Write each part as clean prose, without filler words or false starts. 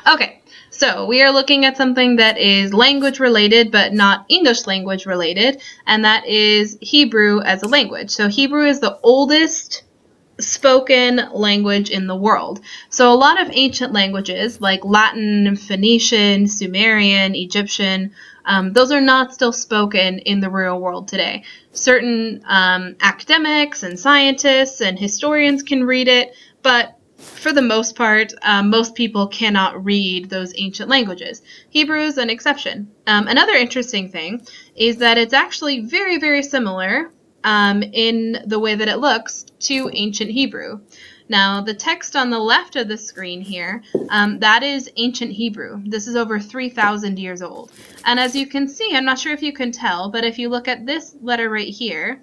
Okay, so we are looking at something that is language related, but not English language related, and that is Hebrew as a language. So Hebrew is the oldest spoken language in the world. So a lot of ancient languages like Latin, Phoenician, Sumerian, Egyptian, those are not still spoken in the real world today. Certain academics and scientists and historians can read it, but for the most part, most people cannot read those ancient languages. Hebrew is an exception. Another interesting thing is that it's actually very, very similar in the way that it looks to ancient Hebrew. Now, the text on the left of the screen here, that is ancient Hebrew. This is over 3,000 years old. And as you can see, I'm not sure if you can tell, but if you look at this letter right here,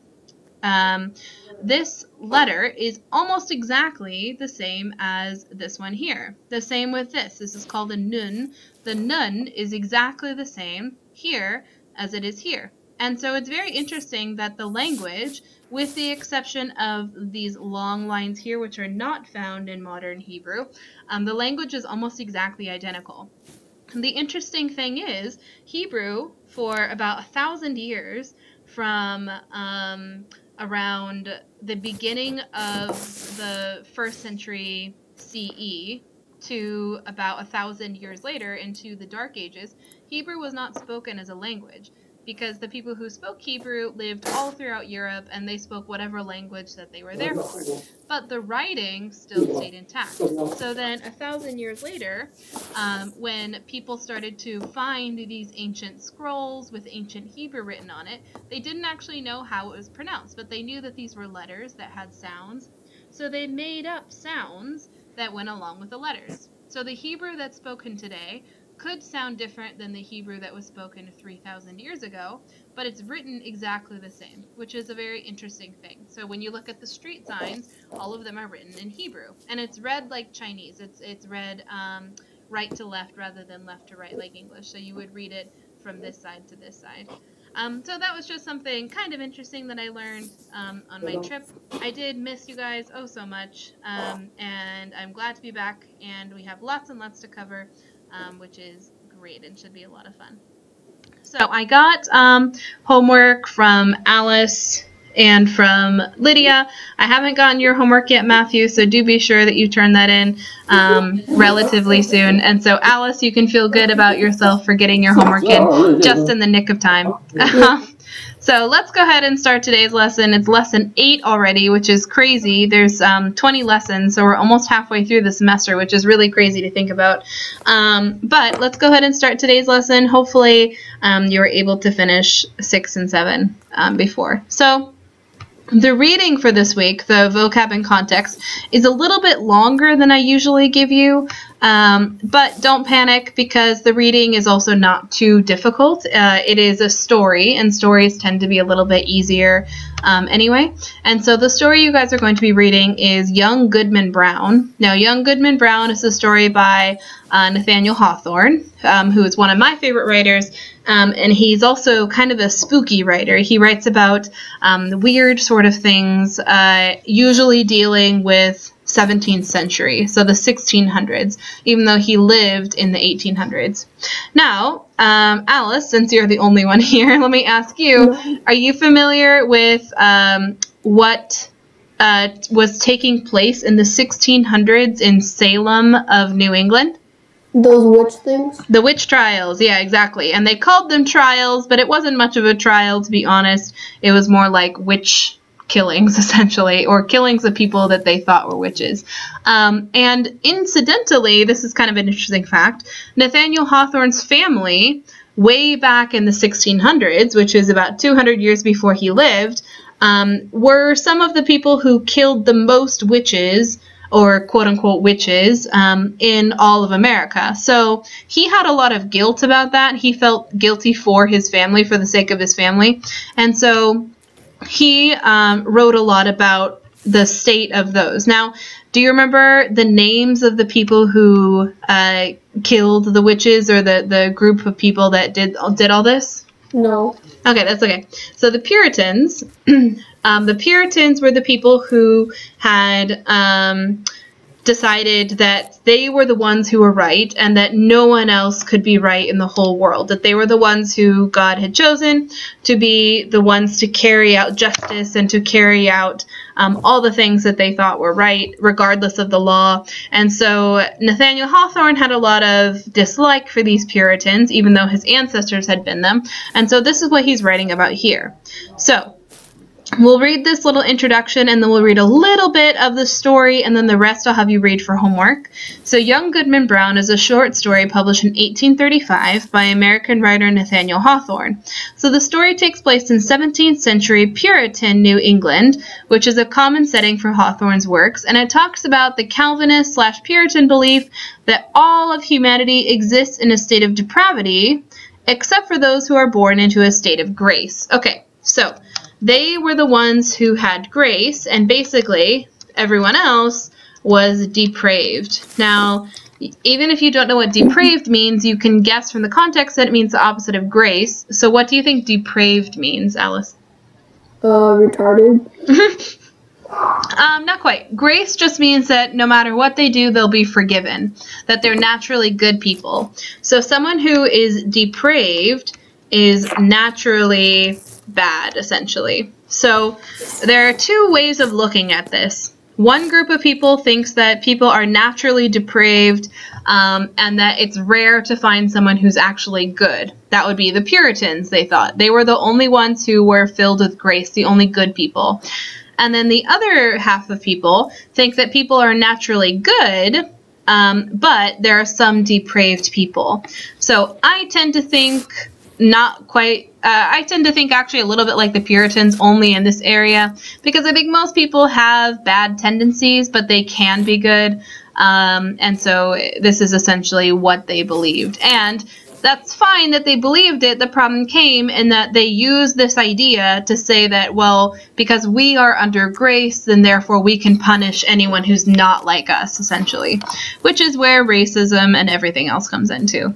this letter is almost exactly the same as this one here. The same with this. This is called a nun. The nun is exactly the same here as it is here. And so it's very interesting that the language, with the exception of these long lines here, which are not found in modern Hebrew, the language is almost exactly identical. And the interesting thing is, Hebrew, for about 1,000 years, from around the beginning of the 1st century CE to about 1,000 years later into the Dark Ages, Hebrew was not spoken as a language, because the people who spoke Hebrew lived all throughout Europe, and they spoke whatever language that they were there for. But the writing still stayed intact. So then 1,000 years later, when people started to find these ancient scrolls with ancient Hebrew written on it, they didn't actually know how it was pronounced, but they knew that these were letters that had sounds. So they made up sounds that went along with the letters. So the Hebrew that's spoken today could sound different than the Hebrew that was spoken 3,000 years ago, but it's written exactly the same, which is a very interesting thing. So when you look at the street signs, all of them are written in Hebrew, and it's read like Chinese. It's read right to left rather than left to right like English. So you would read it from this side to this side. So that was just something kind of interesting that I learned on my trip. I did miss you guys oh so much, and I'm glad to be back, and we have lots and lots to cover, which is great and should be a lot of fun. So I got homework from Alice and from Lydia. I haven't gotten your homework yet, Matthew, so do be sure that you turn that in relatively soon. And so Alice, you can feel good about yourself for getting your homework in just in the nick of time. So let's go ahead and start today's lesson. It's lesson 8 already, which is crazy. There's 20 lessons, so we're almost halfway through the semester, which is really crazy to think about. But let's go ahead and start today's lesson. Hopefully you were able to finish 6 and 7 before. So the reading for this week, the vocab and context, is a little bit longer than I usually give you, but don't panic because the reading is also not too difficult. It is a story, and stories tend to be a little bit easier anyway. And so the story you guys are going to be reading is Young Goodman Brown. Now, Young Goodman Brown is a story by Nathaniel Hawthorne, who is one of my favorite writers, and he's also kind of a spooky writer. He writes about weird sort of things, usually dealing with 17th century, so the 1600s, even though he lived in the 1800s. Now, Alice, since you're the only one here, let me ask you, are you familiar with what was taking place in the 1600s in Salem of New England? Those witch things? The witch trials, yeah, exactly. And they called them trials, but it wasn't much of a trial, to be honest. It was more like witch killings, essentially, or killings of people that they thought were witches. And incidentally, this is kind of an interesting fact, Nathaniel Hawthorne's family, way back in the 1600s, which is about 200 years before he lived, were some of the people who killed the most witches, or quote-unquote witches, in all of America. So he had a lot of guilt about that. He felt guilty for his family, for the sake of his family. And so he wrote a lot about the state of those. Now, do you remember the names of the people who killed the witches, or the group of people that did all this? No. Okay, that's okay. So the Puritans, the Puritans were the people who had decided that they were the ones who were right and that no one else could be right in the whole world, that they were the ones who God had chosen to be the ones to carry out justice and to carry out all the things that they thought were right, regardless of the law. And so Nathaniel Hawthorne had a lot of dislike for these Puritans, even though his ancestors had been them. And so this is what he's writing about here. So we'll read this little introduction, and then we'll read a little bit of the story, and then the rest I'll have you read for homework. So Young Goodman Brown is a short story published in 1835 by American writer Nathaniel Hawthorne. So the story takes place in 17th century Puritan New England, which is a common setting for Hawthorne's works, and it talks about the Calvinist/Puritan belief that all of humanity exists in a state of depravity, except for those who are born into a state of grace. Okay, so they were the ones who had grace, and basically everyone else was depraved. Now, even if you don't know what depraved means, you can guess from the context that it means the opposite of grace. So what do you think depraved means, Alice? Retarded. Not quite. Grace just means that no matter what they do, they'll be forgiven, that they're naturally good people. So someone who is depraved is naturally bad, essentially. So there are two ways of looking at this. One group of people thinks that people are naturally depraved and that it's rare to find someone who's actually good. That would be the Puritans, they thought. They were the only ones who were filled with grace, the only good people. And then the other half of people think that people are naturally good, but there are some depraved people. So I tend to think not quite, I tend to think actually a little bit like the Puritans, only in this area, because I think most people have bad tendencies, but they can be good, and so this is essentially what they believed. And that's fine that they believed it. The problem came in that they used this idea to say that, well, because we are under grace, then therefore we can punish anyone who's not like us, essentially, which is where racism and everything else comes into.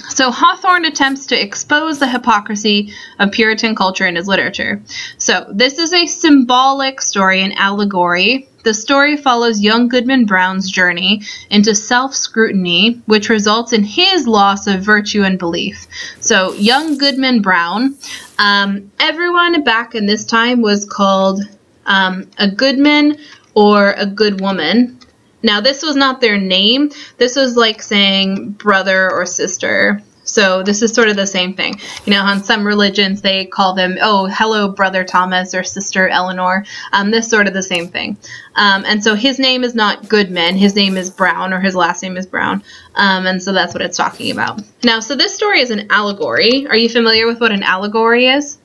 So Hawthorne attempts to expose the hypocrisy of Puritan culture in his literature. So this is a symbolic story, an allegory. The story follows young Goodman Brown's journey into self-scrutiny, which results in his loss of virtue and belief. So young Goodman Brown, everyone back in this time was called a goodman or a good woman. Now, this was not their name. This was like saying brother or sister. So this is sort of the same thing. You know, on some religions, they call them, oh, hello, Brother Thomas or Sister Eleanor. This sort of the same thing. And so his name is not Goodman. His name is Brown, or his last name is Brown. And so that's what it's talking about. Now, so this story is an allegory. Are you familiar with what an allegory is?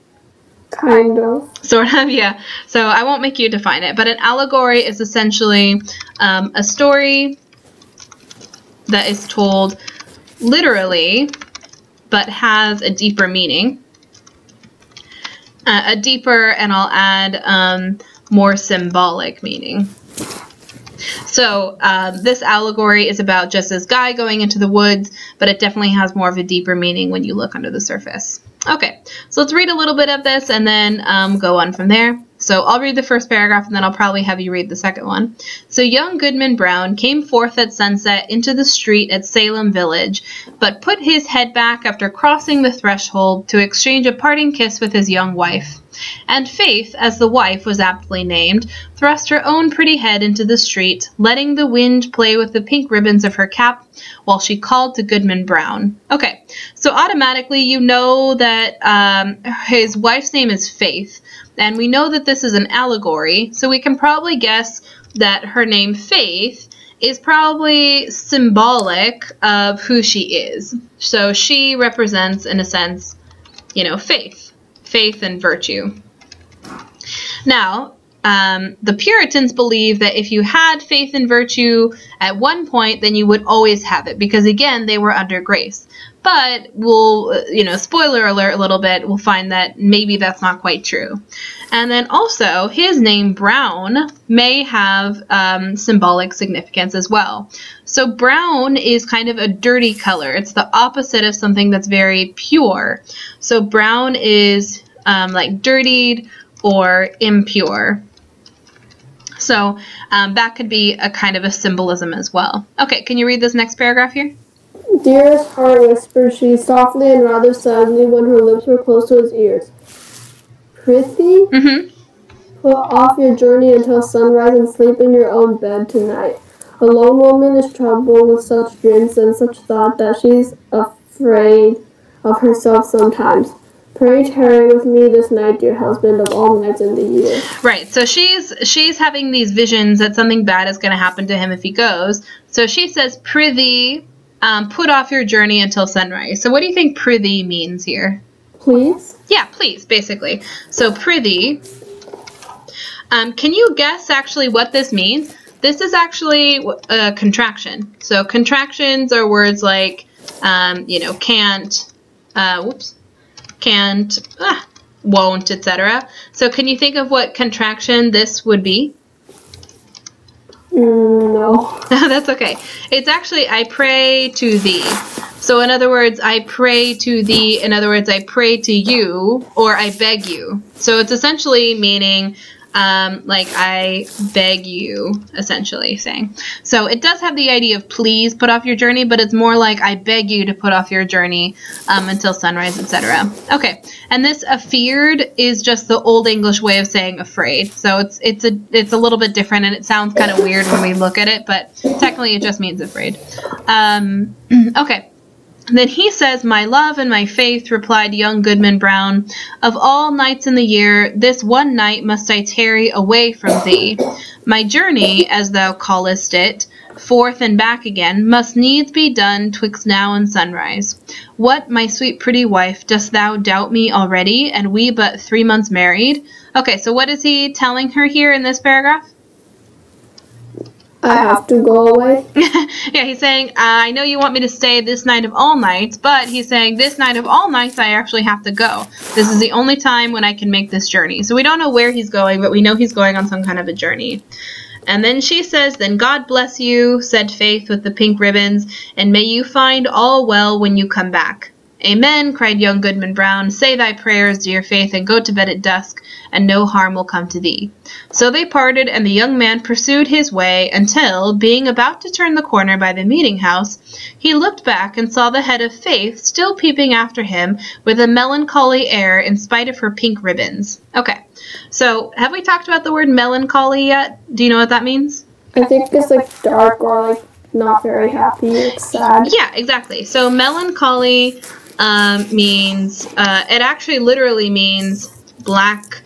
Kind of. Sort of, yeah. So I won't make you define it, but an allegory is essentially a story that is told literally, but has a deeper meaning. A deeper, and I'll add more symbolic meaning. So this allegory is about just this guy going into the woods, but it definitely has more of a deeper meaning when you look under the surface. Okay, so let's read a little bit of this and then go on from there. So I'll read the first paragraph and then I'll probably have you read the second one. So young Goodman Brown came forth at sunset into the street at Salem Village, but put his head back after crossing the threshold to exchange a parting kiss with his young wife. And Faith, as the wife was aptly named, thrust her own pretty head into the street, letting the wind play with the pink ribbons of her cap while she called to Goodman Brown. Okay, so automatically you know that his wife's name is Faith, and we know that this is an allegory, so we can probably guess that her name Faith is probably symbolic of who she is. So she represents, in a sense, you know, faith and virtue. Now, the Puritans believed that if you had faith and virtue at one point, then you would always have it, because again, they were under grace. But we'll, you know, spoiler alert a little bit, we'll find that maybe that's not quite true. And then also, his name Brown may have symbolic significance as well. So brown is kind of a dirty color. It's the opposite of something that's very pure. So brown is like dirtied or impure. So that could be a kind of a symbolism as well. Okay, can you read this next paragraph here? Dearest heart, whispered she, softly and rather sadly, when her lips were close to his ears. Prithee, put off your journey until sunrise and sleep in your own bed tonight. A lone woman is troubled with such dreams and such thought that she's afraid of herself sometimes. Pray tarry with me this night, dear husband, of all nights in the year. Right, so she's having these visions that something bad is going to happen to him if he goes. So she says, prithee, put off your journey until sunrise. So what do you think prithee means here? Please? Yeah, please, basically. So prithee, can you guess actually what this means? This is actually a contraction. So contractions are words like, can't, can't, won't, etc. So can you think of what contraction this would be? No. That's okay. It's actually, I pray to thee. So in other words, I pray to thee. In other words, I pray to you, or I beg you. So it's essentially meaning, like I beg you, essentially saying. So it does have the idea of please put off your journey, but it's more like I beg you to put off your journey until sunrise, etc. Okay, and this afeared is just the old English way of saying afraid. So it's a little bit different, and it sounds kind of weird when we look at it, but technically it just means afraid. Okay. Then he says, my love and my faith, replied young Goodman Brown, of all nights in the year, this one night must I tarry away from thee. My journey, as thou callest it, forth and back again, must needs be done twixt now and sunrise. What, my sweet pretty wife, dost thou doubt me already, and we but 3 months married? Okay, so what is he telling her here in this paragraph? I have to go away. Yeah, he's saying, I know you want me to stay this night of all nights, but he's saying this night of all nights I actually have to go. This is the only time when I can make this journey. So we don't know where he's going, but we know he's going on some kind of a journey. And then she says, then God bless you, said Faith with the pink ribbons, and may you find all well when you come back. Amen, cried young Goodman Brown. Say thy prayers, dear Faith, and go to bed at dusk, and no harm will come to thee. So they parted, and the young man pursued his way until, being about to turn the corner by the meeting-house, he looked back and saw the head of Faith still peeping after him with a melancholy air in spite of her pink ribbons. Okay, so have we talked about the word melancholy yet? Do you know what that means? I think it's like dark or like not very happy, it's sad. Yeah, exactly. So melancholy means, it actually literally means black.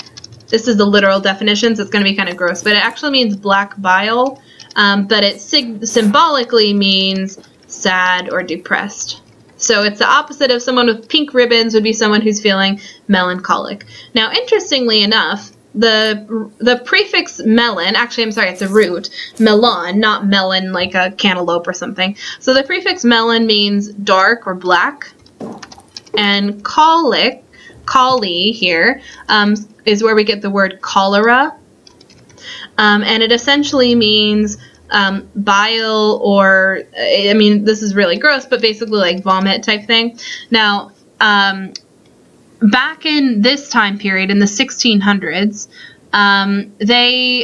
This is the literal definition, so it's going to be kind of gross, but it actually means black bile, but it symbolically means sad or depressed. So it's the opposite of someone with pink ribbons would be someone who's feeling melancholic. Now, interestingly enough, the prefix melon, actually, I'm sorry, it's a root, melon, not melon like a cantaloupe or something. So the prefix melon means dark or black, and colic, coli here, is where we get the word cholera, and it essentially means bile, or, I mean, this is really gross, but basically like vomit type thing. Now, back in this time period, in the 1600s,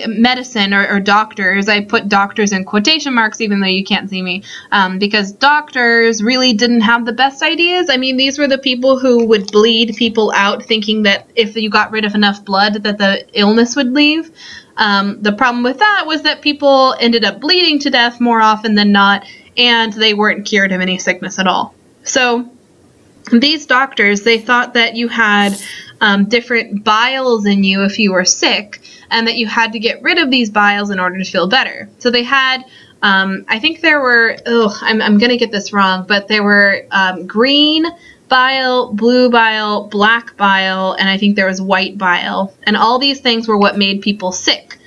medicine or doctors, I put doctors in quotation marks even though you can't see me, because doctors really didn't have the best ideas. I mean, these were the people who would bleed people out thinking that if you got rid of enough blood that the illness would leave. The problem with that was that people ended up bleeding to death more often than not, and they weren't cured of any sickness at all. So these doctors, they thought that you had different biles in you if you were sick, and that you had to get rid of these biles in order to feel better. So they had, I think there were, I'm going to get this wrong, but there were green bile, blue bile, black bile, and I think there was white bile. And all these things were what made people sick.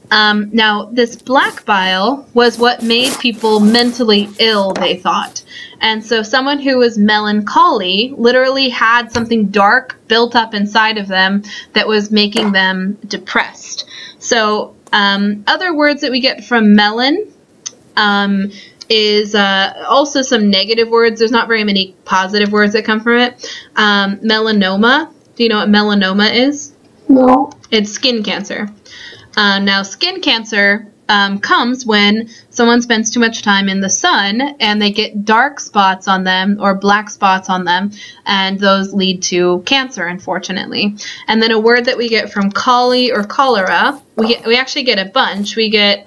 Now, this black bile was what made people mentally ill, they thought. And so someone who was melancholy literally had something dark built up inside of them that was making them depressed. So other words that we get from melon is also some negative words. There's not very many positive words that come from it. Melanoma. Do you know what melanoma is? No. It's skin cancer. Now, skin cancer comes when someone spends too much time in the sun and they get dark spots on them or black spots on them, and those lead to cancer, unfortunately. And then a word that we get from coli or cholera, we actually get a bunch. We get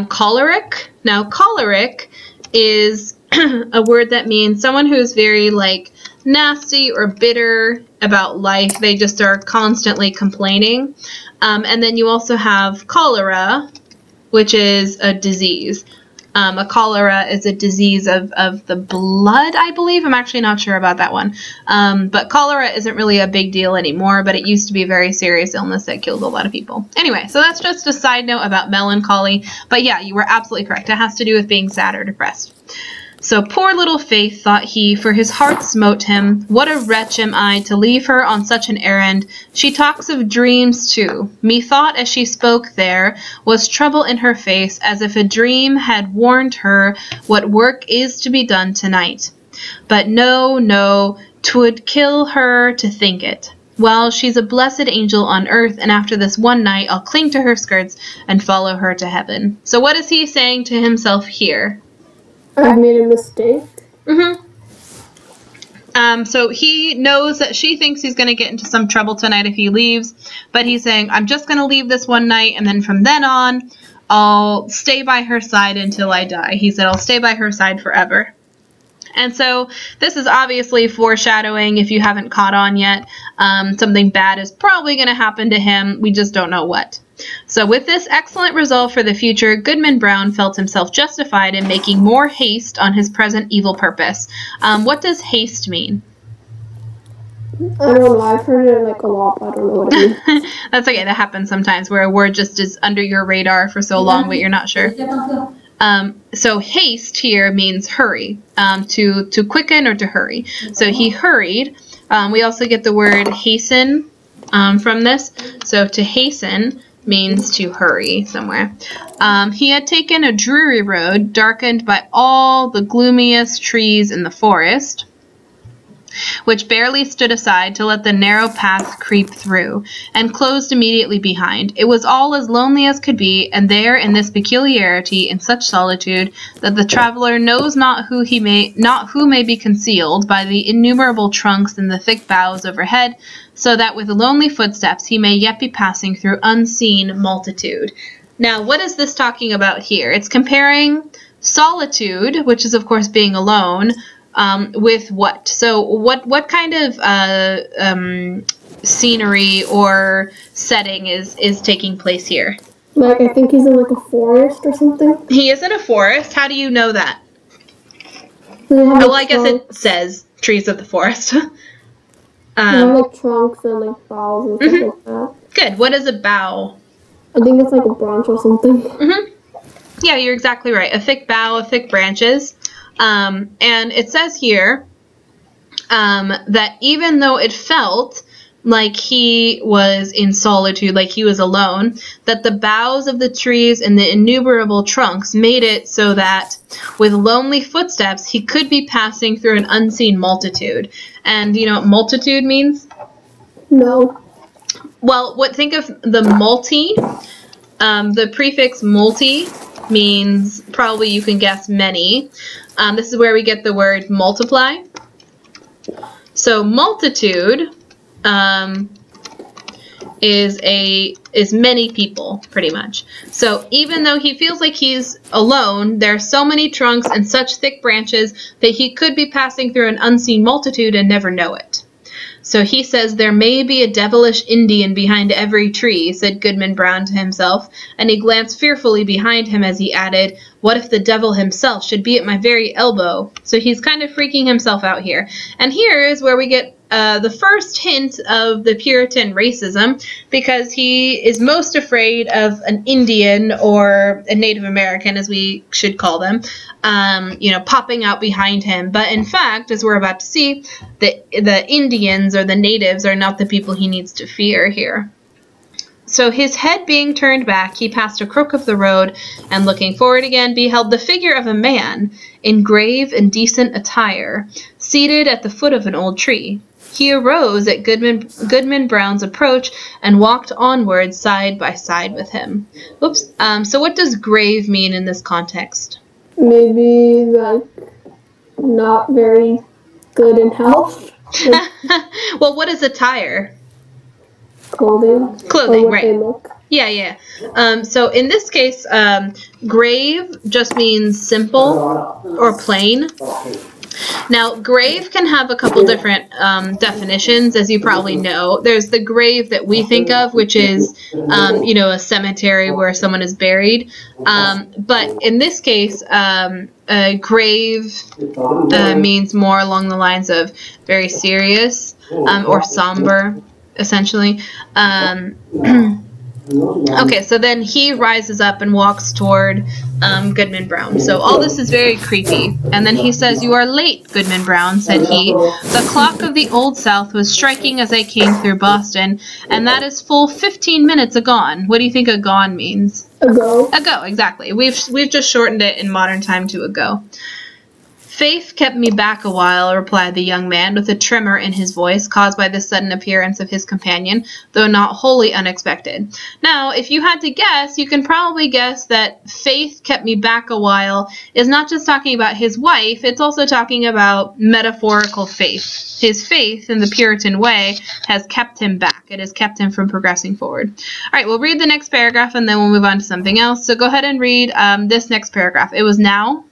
choleric. Now, choleric is a word that means someone who's very like nasty or bitter about life. They just are constantly complaining. And then you also have cholera, which is a disease. A cholera is a disease of the blood, I believe. I'm actually not sure about that one. But cholera isn't really a big deal anymore, but it used to be a very serious illness that killed a lot of people. Anyway, so that's just a side note about melancholy. But yeah, you were absolutely correct. It has to do with being sad or depressed. So poor little Faith, thought he, for his heart smote him. What a wretch am I to leave her on such an errand. She talks of dreams too. Methought as she spoke there was trouble in her face, as if a dream had warned her what work is to be done tonight. But no, no, 'twould kill her to think it. Well, she's a blessed angel on earth, and after this one night I'll cling to her skirts and follow her to heaven. So what is he saying to himself here? I've made a mistake. So he knows that she thinks he's going to get into some trouble tonight if he leaves, but he's saying, I'm just going to leave this one night, and then from then on, I'll stay by her side until I die. He said, I'll stay by her side forever. And so this is obviously foreshadowing, if you haven't caught on yet. Something bad is probably going to happen to him. We just don't know what. So with this excellent resolve for the future, Goodman Brown felt himself justified in making more haste on his present evil purpose. What does haste mean? I don't know. I've heard it like a lot, but I don't know what it means. That's okay. That happens sometimes where a word just is under your radar for so long, but you're not sure. So haste here means hurry, to quicken or to hurry. So he hurried. We also get the word hasten from this. So to hasten means to hurry somewhere. He had taken a dreary road, darkened by all the gloomiest trees in the forest, which barely stood aside to let the narrow path creep through, and closed immediately behind. It was all as lonely as could be, and there in this peculiarity, in such solitude, that the traveller knows not who may be concealed by the innumerable trunks and the thick boughs overhead, so that with lonely footsteps he may yet be passing through unseen multitude. Now, what is this talking about here? It's comparing solitude, which is of course being alone, with what? So what kind of scenery or setting is taking place here? Like, I think he's in like a forest or something. He is in a forest. How do you know that? Well, I guess it says trees of the forest. They have like trunks and like boughs and stuff like that. Good. What is a bough? I think it's like a branch or something. Yeah, you're exactly right. A thick bough of thick branches. And it says here that even though it felt like he was in solitude, like he was alone, that the boughs of the trees and the innumerable trunks made it so that with lonely footsteps he could be passing through an unseen multitude. And you know what multitude means? No. Well, think of the multi. The prefix multi means, probably you can guess, many. This is where we get the word multiply. So multitude is many people, pretty much. So even though he feels like he's alone, there are so many trunks and such thick branches that he could be passing through an unseen multitude and never know it. So he says, there may be a devilish Indian behind every tree, said Goodman Brown to himself, and he glanced fearfully behind him as he added, what if the devil himself should be at my very elbow? So he's kind of freaking himself out here. And here is where we get the first hint of the Puritan racism, because he is most afraid of an Indian, or a Native American as we should call them, popping out behind him. But in fact, as we're about to see, the Indians or the natives are not the people he needs to fear here. So his head being turned back, he passed a crook of the road, and looking forward again, beheld the figure of a man in grave and decent attire, seated at the foot of an old tree. He arose at Goodman Brown's approach and walked onward side by side with him. Oops. So what does grave mean in this context? Maybe, like, not very good in health. Well, what is attire? Clothing. Clothing, or what right. They look. Yeah. So in this case, grave just means simple or plain. Now, grave can have a couple different definitions, as you probably know. There's the grave that we think of, which is, a cemetery where someone is buried. But in this case, a grave means more along the lines of very serious or somber, essentially. Okay, so then he rises up and walks toward Goodman Brown. So all this is very creepy. And then he says, "You are late, Goodman Brown," said he. "The clock of the Old South was striking as I came through Boston, and that is full 15 minutes agone." What do you think agone means? Ago. Ago, exactly. We've just shortened it in modern time to ago. "Faith kept me back a while," replied the young man, with a tremor in his voice caused by the sudden appearance of his companion, though not wholly unexpected. Now, if you had to guess, you can probably guess that "faith kept me back a while" is not just talking about his wife, it's also talking about metaphorical faith. His faith in the Puritan way has kept him back. It has kept him from progressing forward. All right, we'll read the next paragraph and then we'll move on to something else. So go ahead and read this next paragraph. It was now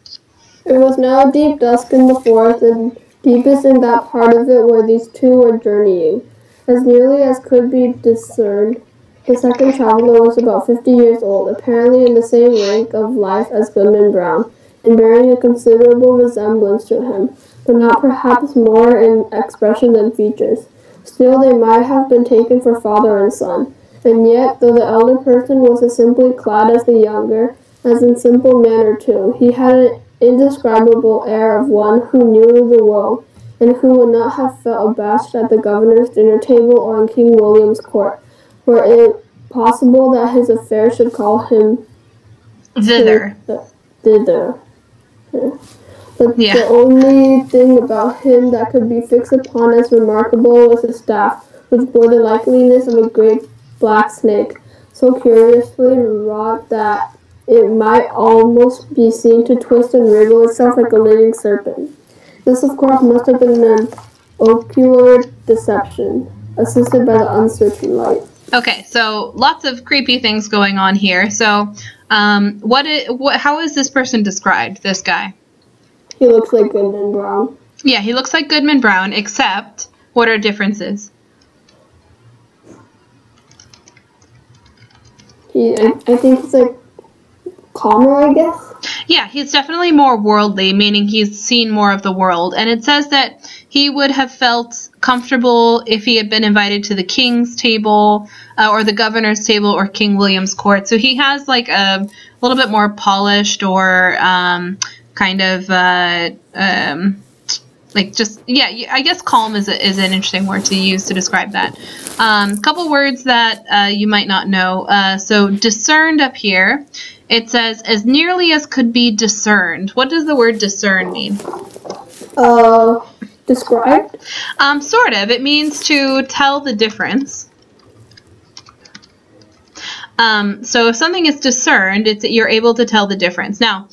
deep dusk in the forest, and deepest in that part of it where these two were journeying. As nearly as could be discerned, the second traveler was about 50 years old, apparently in the same rank of life as Goodman Brown, and bearing a considerable resemblance to him, but not perhaps more in expression than features. Still, they might have been taken for father and son, and yet, though the elder person was as simply clad as the younger, as in simple manner too, he had an indescribable air of one who knew the world, and who would not have felt abashed at the governor's dinner table or in King William's court, were it possible that his affairs should call him thither. Thither. But the only thing about him that could be fixed upon as remarkable was his staff, which bore the likeness of a great black snake, so curiously wrought that it might almost be seen to twist and wriggle itself like a living serpent. This, of course, must have been an ocular deception, assisted by the uncertain light. Okay, so lots of creepy things going on here. So, how is this person described, this guy? He looks like Goodman Brown. Yeah, he looks like Goodman Brown, except what are differences? I think he's like calmer, I guess. Yeah, he's definitely more worldly, meaning he's seen more of the world. And it says that he would have felt comfortable if he had been invited to the king's table or the governor's table or King William's court. So he has like a little bit more polished or I guess calm is an interesting word to use to describe that. Couple words that you might not know. So discerned up here, it says as nearly as could be discerned. What does the word discern mean? Described? Sort of. It means to tell the difference. So if something is discerned, it's that you're able to tell the difference. Now,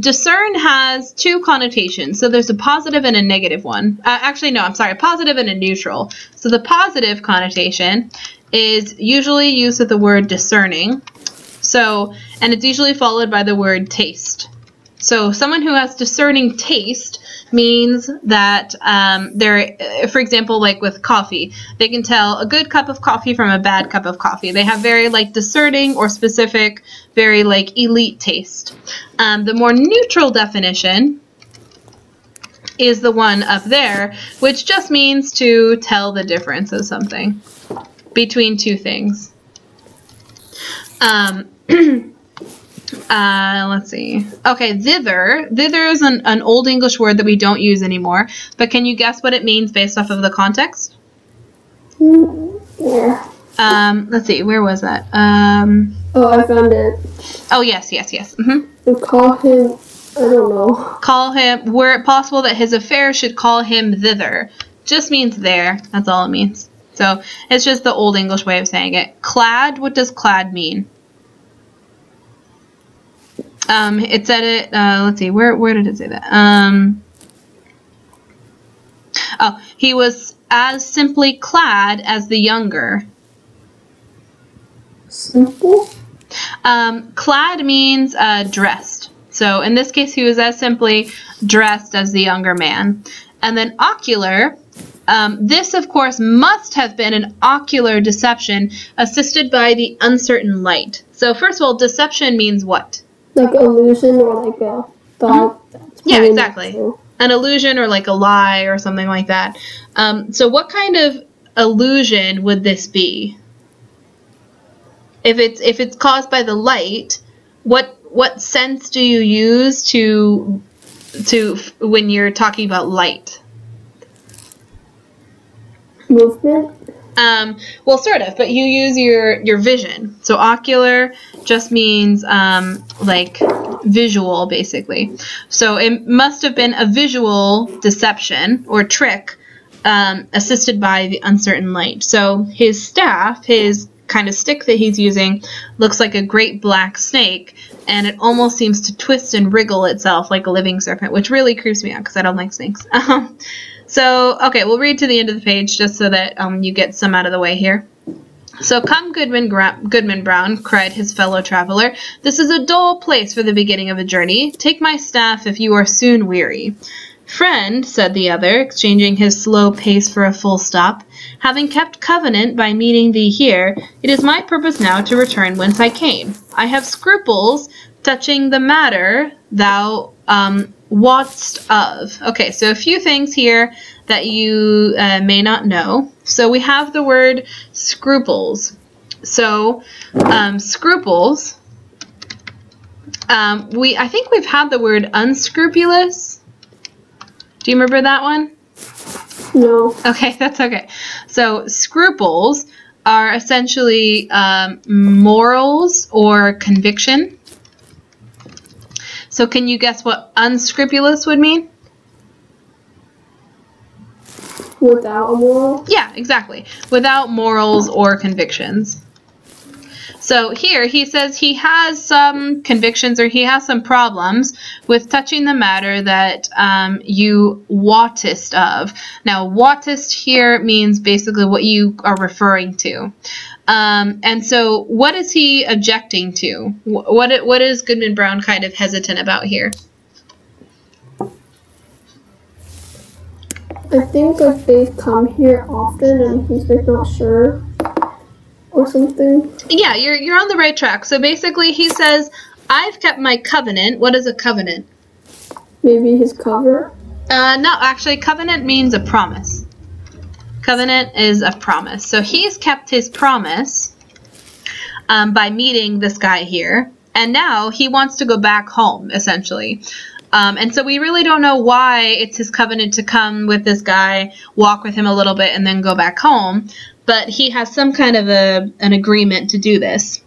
discern has two connotations. So there's a positive and a negative one. A positive and a neutral. So the positive connotation is usually used with the word discerning. And it's usually followed by the word taste. So someone who has discerning taste means that for example, like with coffee, they can tell a good cup of coffee from a bad cup of coffee. They have very discerning or specific, very elite taste. The more neutral definition is the one up there, which just means to tell the difference of something between two things. Let's see. Okay, thither. Thither is an Old English word that we don't use anymore. But can you guess what it means based off of the context? Yeah. Let's see. Where was that? Oh, I found it. Oh, yes. And call him, I don't know. Call him, were it possible that his affairs should call him thither. just means there. That's all it means. So it's just the old English way of saying it. Clad, what does clad mean? It said it, let's see, where did it say that? Oh, he was as simply clad as the younger. Simple? Clad means dressed. So in this case, he was as simply dressed as the younger man. And then ocular, this of course must have been an ocular deception assisted by the uncertain light. So first of all, deception means what? Like illusion or like a thought. Yeah, exactly. An illusion or like a lie or something like that. So what kind of illusion would this be? If it's caused by the light, what sense do you use to when you're talking about light? Movement? Well, sort of, but you use your vision. So ocular just means like visual, basically. So it must have been a visual deception or trick assisted by the uncertain light. So his staff, his kind of stick that he's using, looks like a great black snake, and it almost seems to twist and wriggle itself like a living serpent, which really creeps me out because I don't like snakes. So, okay, we'll read to the end of the page just so that you get some out of the way here. So, come, Goodman Brown, cried his fellow traveler. This is a dull place for the beginning of a journey. Take my staff if you are soon weary. Friend, said the other, exchanging his slow pace for a full stop, having kept covenant by meeting thee here, it is my purpose now to return whence I came. I have scruples touching the matter thou wottest of. Okay, so a few things here that you may not know. So we have the word scruples. So scruples, I think we've had the word unscrupulous. Do you remember that one? No. Okay, that's okay. So scruples are essentially morals or conviction. So can you guess what unscrupulous would mean? Without a moral? Yeah, exactly. Without morals or convictions. So here he says he has some convictions or he has some problems with touching the matter that you wottest of. Now, wottest here means basically what you are referring to. And so what is he objecting to? What is Goodman Brown kind of hesitant about here? I think like they come here often and he's like not sure or something. Yeah, you're on the right track. So basically he says, I've kept my covenant. What is a covenant? Maybe his cover? No, actually covenant means a promise. Covenant is a promise. So he's kept his promise by meeting this guy here. And now he wants to go back home, essentially. And so we really don't know why it's his covenant to come with this guy, walk with him a little bit, and then go back home. But he has some kind of an agreement to do this.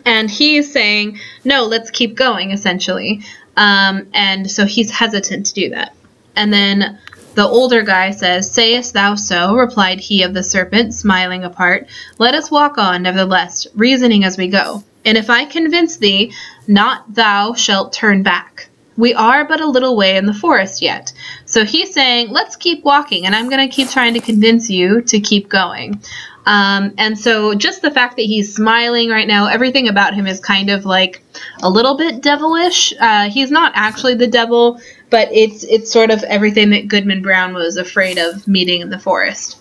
And he is saying, no, let's keep going, essentially. And so he's hesitant to do that. And then the older guy says, sayest thou so? Replied he of the serpent, smiling apart. Let us walk on, nevertheless, reasoning as we go. And if I convince thee, not thou shalt turn back. We are but a little way in the forest yet. So he's saying, let's keep walking, and I'm going to keep trying to convince you to keep going. And so just the fact that he's smiling right now, everything about him is kind of like a little bit devilish. He's not actually the devil, but it's sort of everything that Goodman Brown was afraid of meeting in the forest.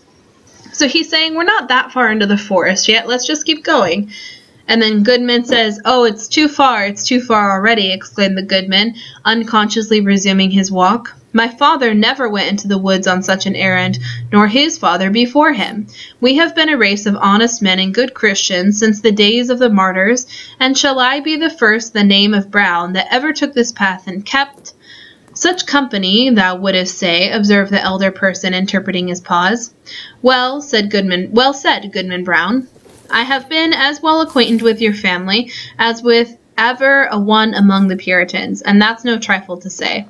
So he's saying, we're not that far into the forest yet. Let's just keep going. And then Goodman says, oh, it's too far already, exclaimed the Goodman, unconsciously resuming his walk. My father never went into the woods on such an errand, nor his father before him. We have been a race of honest men and good Christians since the days of the martyrs, and shall I be the first, the name of Brown, that ever took this path and kept such company, thou wouldest say, observed the elder person, interpreting his pause. Well said, Goodman Brown. I have been as well acquainted with your family as with ever a one among the Puritans, and that's no trifle to say.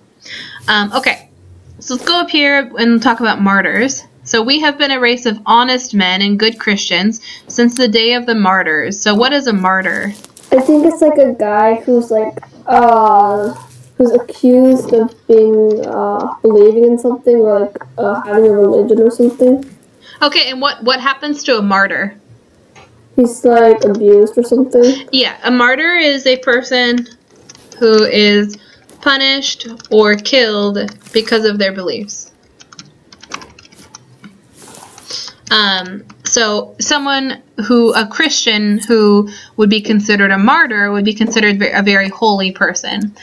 Okay, So let's go up here and talk about martyrs. So we have been a race of honest men and good Christians since the day of the martyrs. So what is a martyr? I think it's like a guy who's like who's accused of being believing in something or like having a religion or something. Okay, and what happens to a martyr? He's like abused or something. Yeah, a martyr is a person who is punished or killed because of their beliefs. So someone a Christian who would be considered a martyr would be considered a very holy person.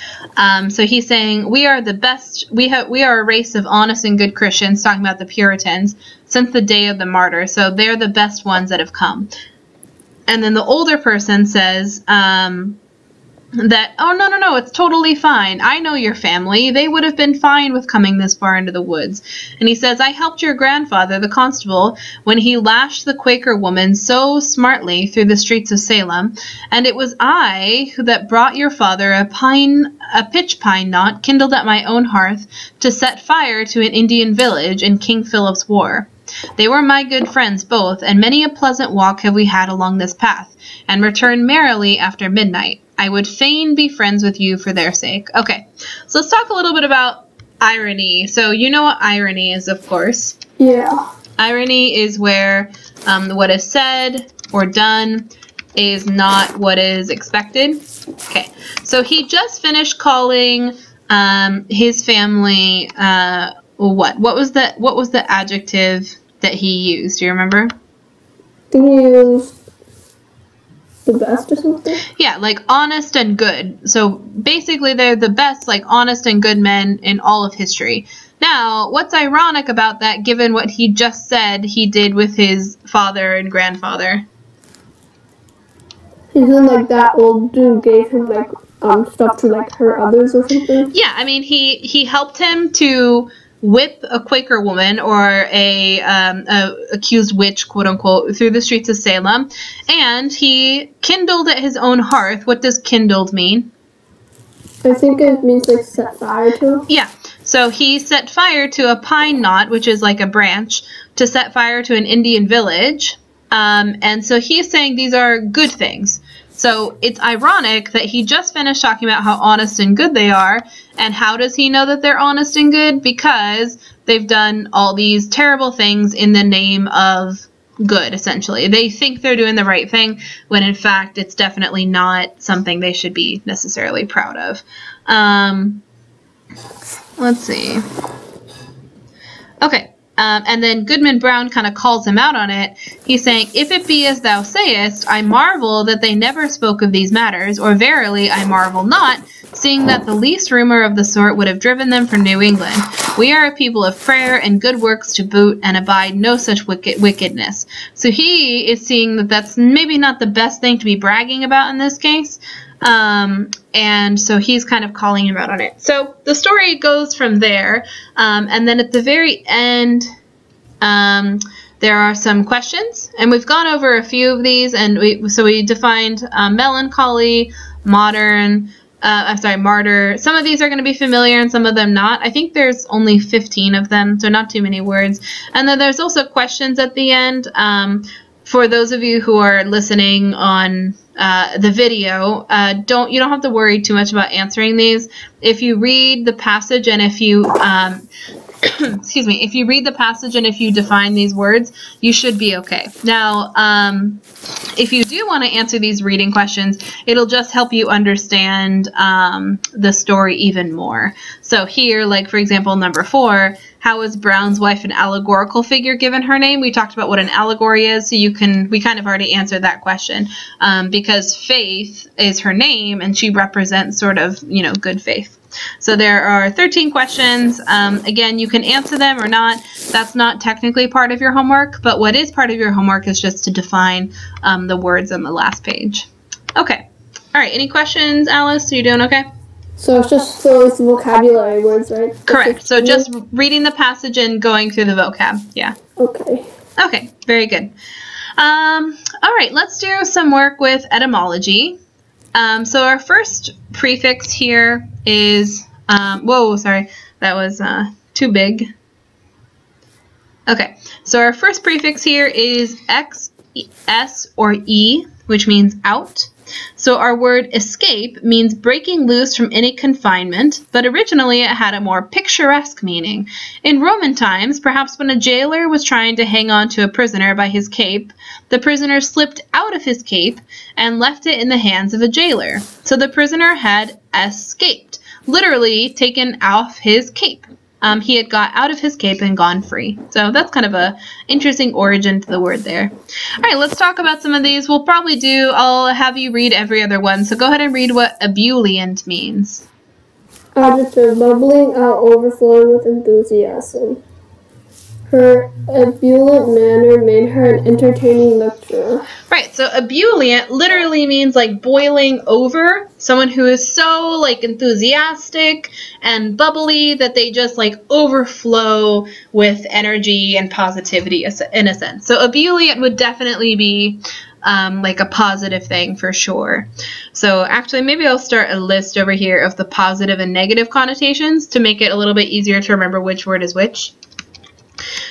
So he's saying we are the best, we are a race of honest and good Christians, talking about the Puritans, since the day of the martyr. So they're the best ones that have come. And then the older person says, that, oh, no, it's totally fine. I know your family. They would have been fine with coming this far into the woods. And he says, I helped your grandfather, the constable, when he lashed the Quaker woman so smartly through the streets of Salem, and it was I that brought your father a pitch pine knot kindled at my own hearth to set fire to an Indian village in King Philip's War. They were my good friends both, and many a pleasant walk have we had along this path, and returned merrily after midnight. I would fain be friends with you for their sake. Okay, so let's talk a little bit about irony. So you know what irony is, of course. Yeah. Irony is where what is said or done is not what is expected. Okay, so he just finished calling his family what? What was the adjective that he used? Do you remember? I think he used the best or something? Yeah, like honest and good. So basically they're the best, like honest and good men in all of history. Now, what's ironic about that given what he just said he did with his father and grandfather? Isn't like that old dude gave him like stuff to like hurt others or something? Yeah, I mean he helped him to whip a Quaker woman or a accused witch, quote unquote, through the streets of Salem, and he kindled at his own hearth. What does kindled mean? I think it means like set fire to. Yeah, so he set fire to a pine knot, which is like a branch, to set fire to an Indian village, and so he's saying these are good things. So it's ironic that he just finished talking about how honest and good they are. And how does he know that they're honest and good? Because they've done all these terrible things in the name of good, essentially. They think they're doing the right thing, when in fact it's definitely not something they should be necessarily proud of. Let's see. Okay. And then Goodman Brown kind of calls him out on it. He's saying, if it be as thou sayest, I marvel that they never spoke of these matters, or verily I marvel not, seeing that the least rumor of the sort would have driven them from New England. We are a people of prayer and good works to boot, and abide no such wickedness. So he is seeing that that's maybe not the best thing to be bragging about in this case. And so he's kind of calling him out on it. So the story goes from there, and then at the very end, there are some questions, and we've gone over a few of these, and we defined melancholy, martyr. Some of these are going to be familiar and some of them not. I think there's only 15 of them, so not too many words. And then there's also questions at the end. For those of you who are listening on the video, you don't have to worry too much about answering these. If you read the passage and if you excuse me, if you read the passage and if you define these words, you should be okay. Now, if you do want to answer these reading questions, it'll just help you understand the story even more. So here, like for example, number 4, how is Brown's wife an allegorical figure given her name? We talked about what an allegory is, so we kind of already answered that question, because Faith is her name and she represents sort of, good faith. So there are 13 questions. Again, you can answer them or not. That's not technically part of your homework, but what is part of your homework is just to define the words on the last page. Okay. All right. Any questions, Alice? Are you doing okay? So it's just those vocabulary words, right? Correct. So just reading the passage and going through the vocab. Yeah. Okay. Okay. Very good. All right. Let's do some work with etymology. So our first prefix here is, whoa, sorry, that was Too big. Okay, so our first prefix here is X, S, or E, which means out. So our word escape means breaking loose from any confinement, but originally it had a more picturesque meaning. In Roman times, perhaps when a jailer was trying to hang on to a prisoner by his cape, the prisoner slipped out of his cape and left it in the hands of a jailer. So the prisoner had escaped, literally taken off his cape. He had got out of his cape and gone free. So that's kind of a interesting origin to the word there. All right, let's talk about some of these. I'll have you read every other one. So go ahead and read what ebullient means. Adjective, bubbling out, overflowing with enthusiasm. Her ebullient manner made her an entertaining lecturer. Right, so ebullient literally means like boiling over. Someone who is so like enthusiastic and bubbly that they just like overflow with energy and positivity in a sense. So ebullient would definitely be like a positive thing for sure. So actually maybe I'll start a list over here of the positive and negative connotations to make it a little bit easier to remember which word is which.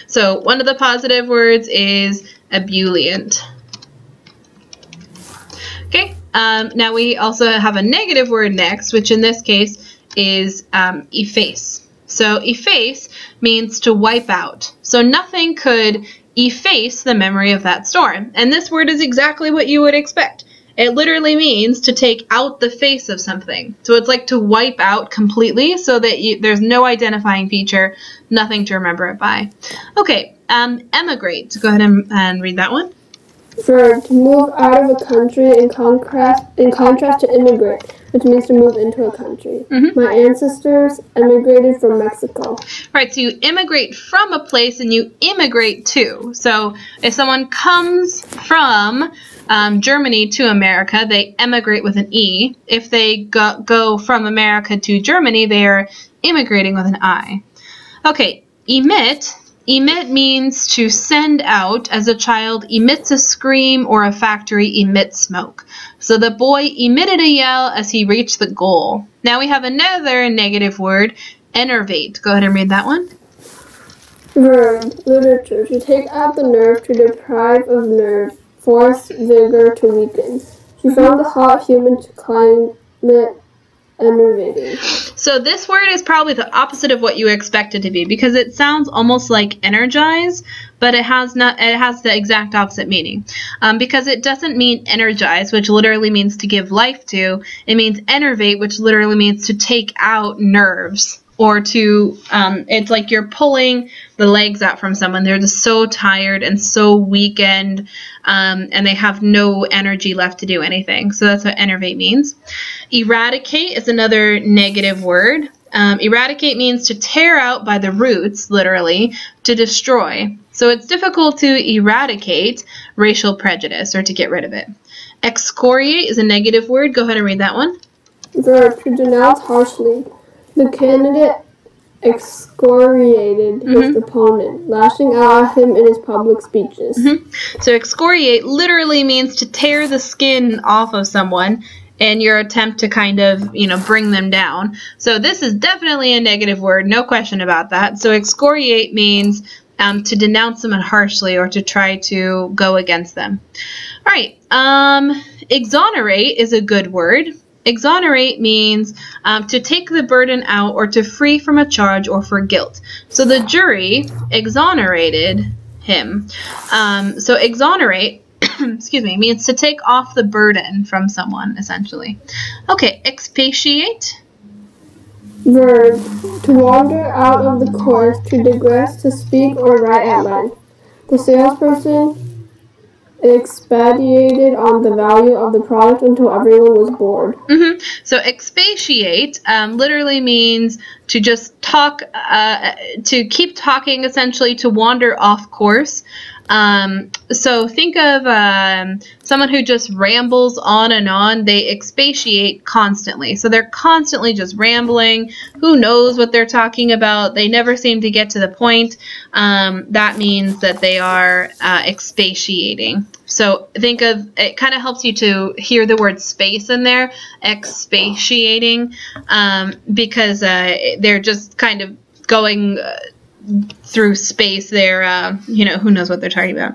So one of the positive words is ebullient. Okay, now we also have a negative word next, which in this case is efface. So efface means to wipe out. So nothing could efface the memory of that storm. And this word is exactly what you would expect. It literally means to take out the face of something. So it's like to wipe out completely so that there's no identifying feature, nothing to remember it by. Okay, emigrate. Go ahead and read that one. Verb, to move out of a country in contrast to immigrate, which means to move into a country. My ancestors emigrated from Mexico. Right, so you immigrate from a place and you immigrate to. So if someone comes from Germany to America, they emigrate with an E. If they go from America to Germany, they are immigrating with an I. Okay, emit. Emit means to send out, as a child emits a scream or a factory emits smoke. So the boy emitted a yell as he reached the goal. Now we have another negative word, enervate. Go ahead and read that one. Verb, literature, to take out the nerve, to deprive of nerve, force, vigor, to weaken. She found the hot humid climate enervating. So this word is probably the opposite of what you expect it to be because it sounds almost like energize, but it has the exact opposite meaning. Because it doesn't mean energize, which literally means to give life to. It means enervate, which literally means to take out nerves. Or to, it's like you're pulling the legs out from someone. They're just so tired and so weakened, and they have no energy left to do anything. So that's what enervate means. Eradicate is another negative word. Eradicate means to tear out by the roots, literally, to destroy. So it's difficult to eradicate racial prejudice or to get rid of it. Excoriate is a negative word. Go ahead and read that one. Verb, to denounce harshly. The candidate excoriated his opponent, lashing out at him in his public speeches. So excoriate literally means to tear the skin off of someone in your attempt to kind of, bring them down. So this is definitely a negative word, no question about that. So excoriate means to denounce someone harshly or to try to go against them. All right, exonerate is a good word. Exonerate means to take the burden out or to free from a charge or for guilt. So the jury exonerated him. So exonerate, excuse me, means to take off the burden from someone, essentially. Okay, expatiate. Verb, to wander out of the course, to digress, to speak or write at length. The salesperson expatiated on the value of the product until everyone was bored. So expatiate literally means to just talk, to keep talking, essentially, to wander off course. So think of someone who just rambles on and on. They expatiate constantly. So they're constantly just rambling. Who knows what they're talking about? They never seem to get to the point. That means that they are expatiating. So think of, it kind of helps you to hear the word space in there, expatiating, because they're just kind of going through space there, you know, who knows what they're talking about.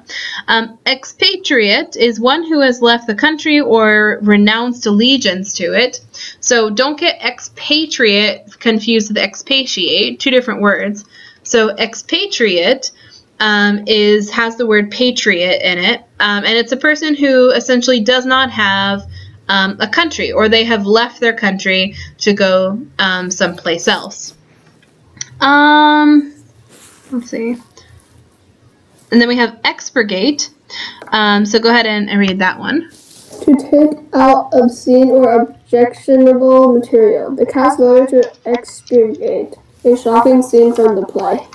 Expatriate is one who has left the country or renounced allegiance to it. So don't get expatriate confused with expatiate, two different words. So expatriate has the word patriot in it, and it's a person who essentially does not have a country, or they have left their country to go someplace else. Let's see. And then we have expurgate. So go ahead and read that one. To take out obscene or objectionable material. The cast voted to expurgate. A shocking scene from the play.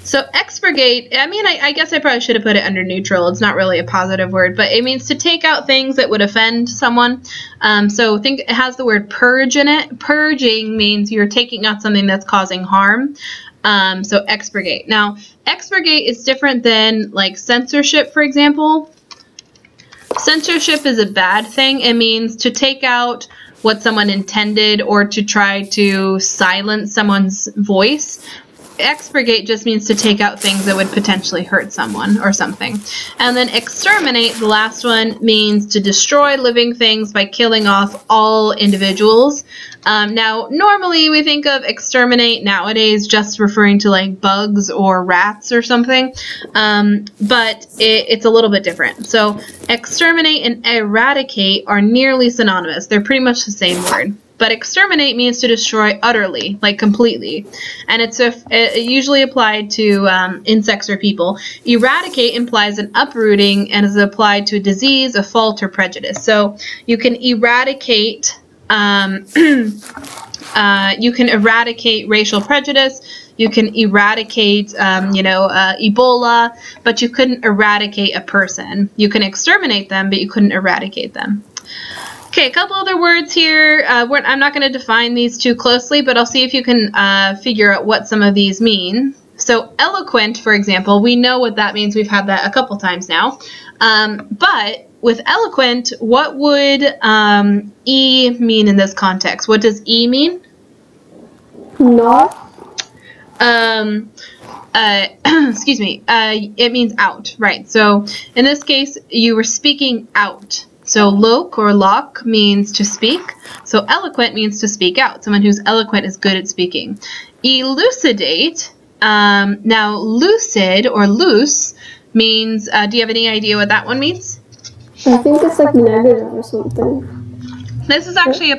So expurgate, I mean, I guess I probably should have put it under neutral. It's not really a positive word, but it means to take out things that would offend someone. So think it has the word purge in it. Purging means you're taking out something that's causing harm. So expurgate. Now, expurgate is different than like censorship, for example. Censorship is a bad thing. It means to take out what someone intended or to try to silence someone's voice. Expurgate just means to take out things that would potentially hurt someone or something. And then exterminate, the last one, means to destroy living things by killing off all individuals. Now, normally we think of exterminate nowadays just referring to like bugs or rats or something, but it's a little bit different. So exterminate and eradicate are nearly synonymous. They're pretty much the same word. But exterminate means to destroy utterly, like completely. And it's usually applied to insects or people. Eradicate implies an uprooting and is applied to a disease, a fault, or prejudice. So you can eradicate racial prejudice. You can eradicate, Ebola, but you couldn't eradicate a person. You can exterminate them, but you couldn't eradicate them. Okay, a couple other words here. I'm not going to define these too closely, but I'll see if you can figure out what some of these mean. So eloquent, for example, we know what that means. We've had that a couple times now. But with eloquent, what would E mean in this context? What does E mean? No. Excuse me. It means out, right? So in this case, you were speaking out. So loque or lock means to speak. So eloquent means to speak out. Someone who's eloquent is good at speaking. Elucidate. Now lucid or loose means, do you have any idea what that one means? I think it's like negative or something. This is actually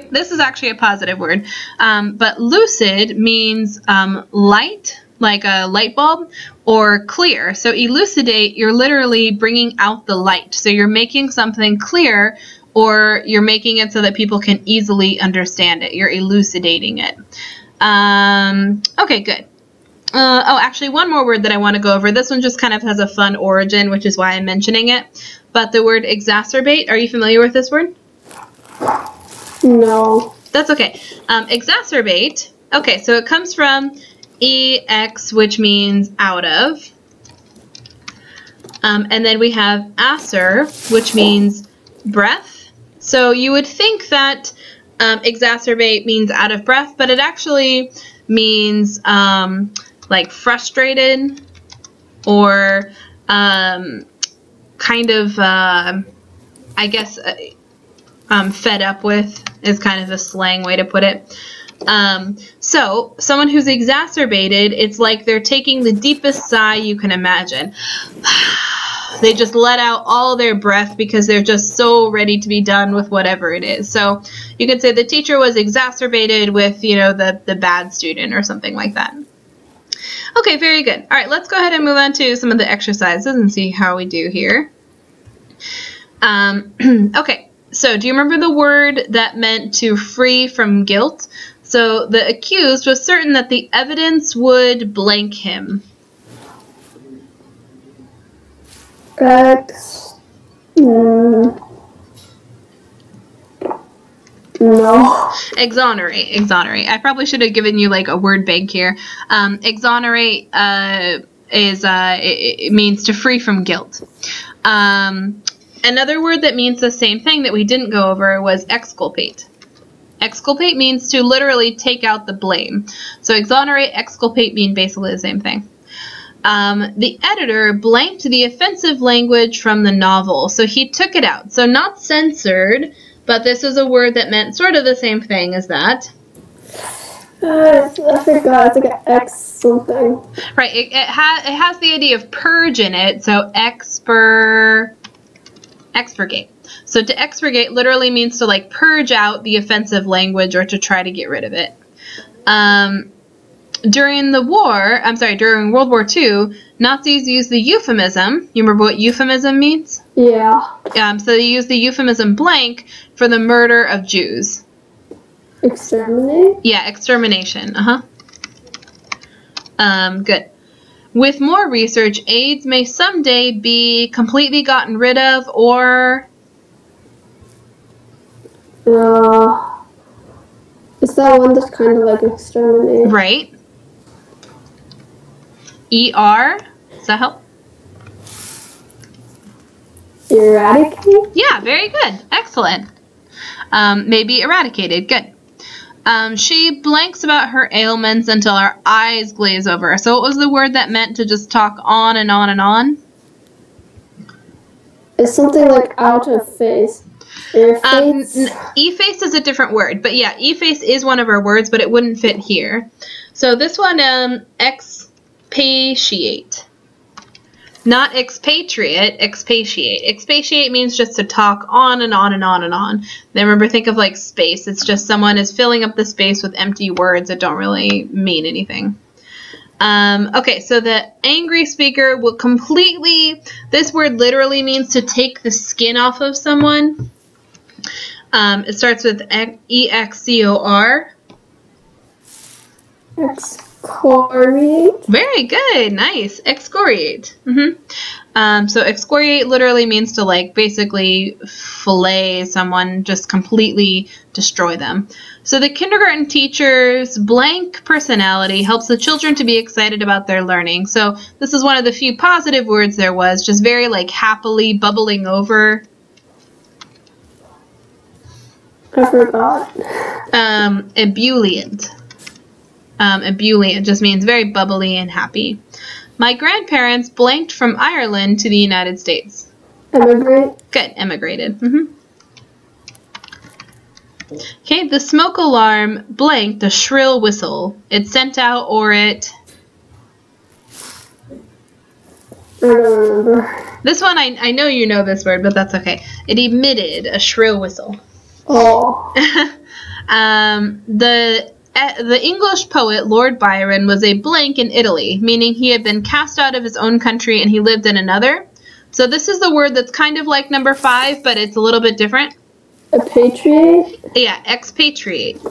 a positive word. But lucid means light, like a light bulb, or clear. So elucidate, you're literally bringing out the light. So you're making something clear, or you're making it so that people can easily understand it. You're elucidating it. Okay, good. Actually, one more word that I want to go over. This one just kind of has a fun origin, which is why I'm mentioning it. But the word exacerbate, are you familiar with this word? No. That's okay. Exacerbate, okay, so it comes from ex, which means out of. And then we have acer, which means breath. So you would think that exacerbate means out of breath, but it actually means like frustrated or kind of, I guess, fed up with is kind of a slang way to put it. So someone who's exacerbated, it's like they're taking the deepest sigh you can imagine. They just let out all their breath because they're just so ready to be done with whatever it is. So you could say the teacher was exacerbated with, you know, the bad student or something like that. Okay, very good. All right, let's go ahead and move on to some of the exercises and see how we do here. Okay, so do you remember the word that meant to free from guilt? So the accused was certain that the evidence would blank him. No. Exonerate. I probably should have given you like a word bank here. Exonerate it means to free from guilt. Another word that means the same thing that we didn't go over was exculpate. Exculpate means to literally take out the blame. So exonerate, exculpate mean basically the same thing. The editor blanked the offensive language from the novel. So he took it out. So not censored, but this is a word that meant sort of the same thing as that. I forgot. It's like an X something. Right. It has the idea of purge in it. So expurgate. So to expurgate literally means to like purge out the offensive language or to try to get rid of it. During World War II, Nazis used the euphemism. You remember what euphemism means? Yeah. So they used the euphemism blank for the murder of Jews. Exterminate? Yeah, extermination. Good. With more research, AIDS may someday be completely gotten rid of or... It's that one that's kind of like exterminate. Right. ER. Does that help? Eradicate? Yeah, very good. Excellent. Maybe eradicated. Good. She blanks about her ailments until her eyes glaze over. So what was the word that meant to just talk on and on and on? It's something like out of phase. Efface is a different word. But yeah, efface is one of our words, but it wouldn't fit here. So this one, expatiate. Not expatriate, expatiate. Expatiate means just to talk on and on and on and on. Then remember, think of like space. It's just someone is filling up the space with empty words that don't really mean anything. Okay, so the angry speaker will completely, this word literally means to take the skin off of someone. It starts with E-X-C-O-R. Excoriate. Very good. Nice. Excoriate. So excoriate literally means to like basically fillet someone, just completely destroy them. So the kindergarten teacher's blank personality helps the children to be excited about their learning. So this is one of the few positive words there was, just very like happily bubbling over. I forgot. Ebullient. Ebullient just means very bubbly and happy. My grandparents blanked from Ireland to the United States. Emigrate. Good, emigrated. Okay, the smoke alarm blanked a shrill whistle. It sent out or it... I don't remember. This one, I know you know this word, but that's okay. It emitted a shrill whistle. Oh. The English poet Lord Byron was a blank in Italy, meaning he had been cast out of his own country and he lived in another. So this is the word that's kind of like number 5, but it's a little bit different. Expatriate? Yeah, expatriate.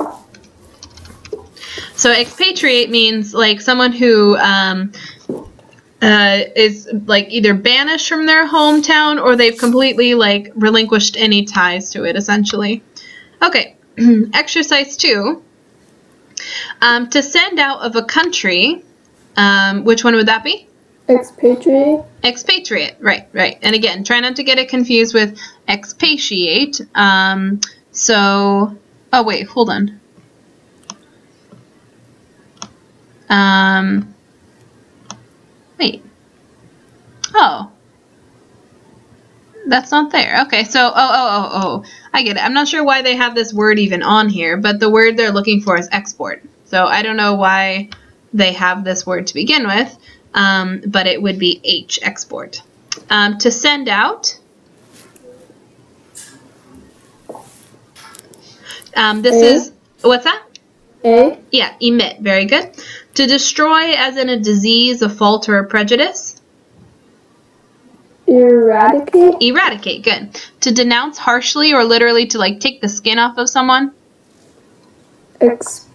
So expatriate means like someone who is like either banished from their hometown or they've completely like relinquished any ties to it, essentially. Okay, exercise 2. To send out of a country, which one would that be? Expatriate. Expatriate, right. And again, try not to get it confused with expatiate. Oh wait, hold on. Wait. Oh. That's not there. Okay, so, I get it. I'm not sure why they have this word even on here, but the word they're looking for is export. So I don't know why they have this word to begin with, but it would be H, export. To send out. Is, what's that? A? Yeah, emit. Very good. To destroy as in a disease, a fault, or a prejudice. Eradicate? Eradicate, good. To denounce harshly or literally to like take the skin off of someone. Expatiate?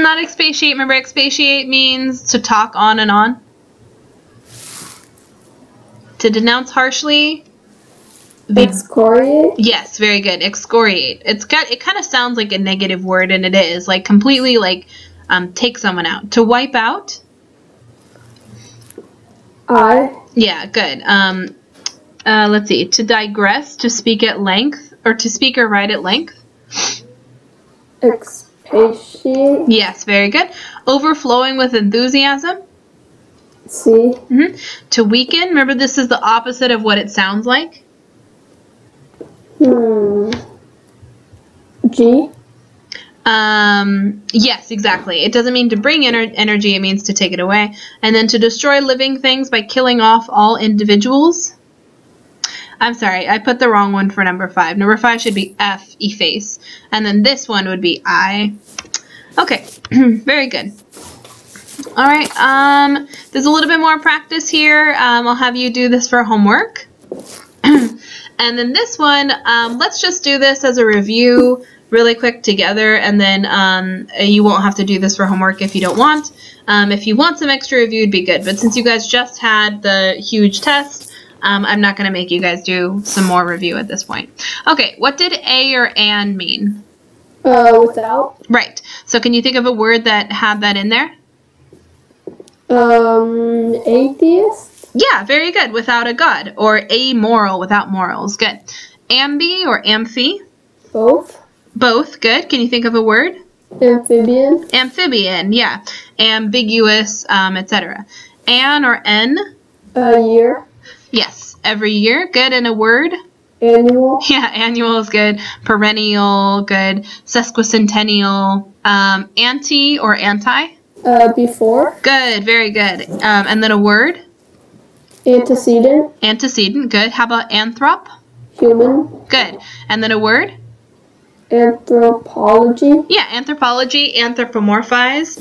Not expatiate. Remember, expatiate means to talk on and on. To denounce harshly. Excoriate? Yes, very good. Excoriate. It kind of sounds like a negative word, and it is. Like completely like take someone out. To wipe out. Yeah, good. Let's see. To digress, to speak at length, or to speak or write at length. Expatiate. Yes, very good. Overflowing with enthusiasm. C. To weaken. Remember, this is the opposite of what it sounds like. G. Yes, exactly. It doesn't mean to bring energy, it means to take it away. And then to destroy living things by killing off all individuals. I'm sorry, I put the wrong one for number 5. Number 5 should be F, efface. And then this one would be I. Okay, very good. All right, there's a little bit more practice here. I'll have you do this for homework. And then this one, let's just do this as a review really quick together, and then you won't have to do this for homework if you don't want. If you want some extra review, it'd be good. But since you guys just had the huge test, I'm not going to make you guys do some more review at this point. Okay, what did a or and mean? Without. Right. So can you think of a word that had that in there? Atheist? Yeah, very good. Without a god. Or amoral, without morals. Good. Ambi or amphi? Both. Both. Good. Can you think of a word? Amphibian? Amphibian, yeah. Ambiguous, etc. An or n? Year. Yes. Every year. Good. And a word? Annual. Yeah, annual is good. Perennial, good. Sesquicentennial. Anti or anti? Before. Good. Very good. And then a word? Antecedent. Antecedent. Good. How about anthrop? Human. Good. And then a word? Anthropology. Yeah, anthropology, anthropomorphize.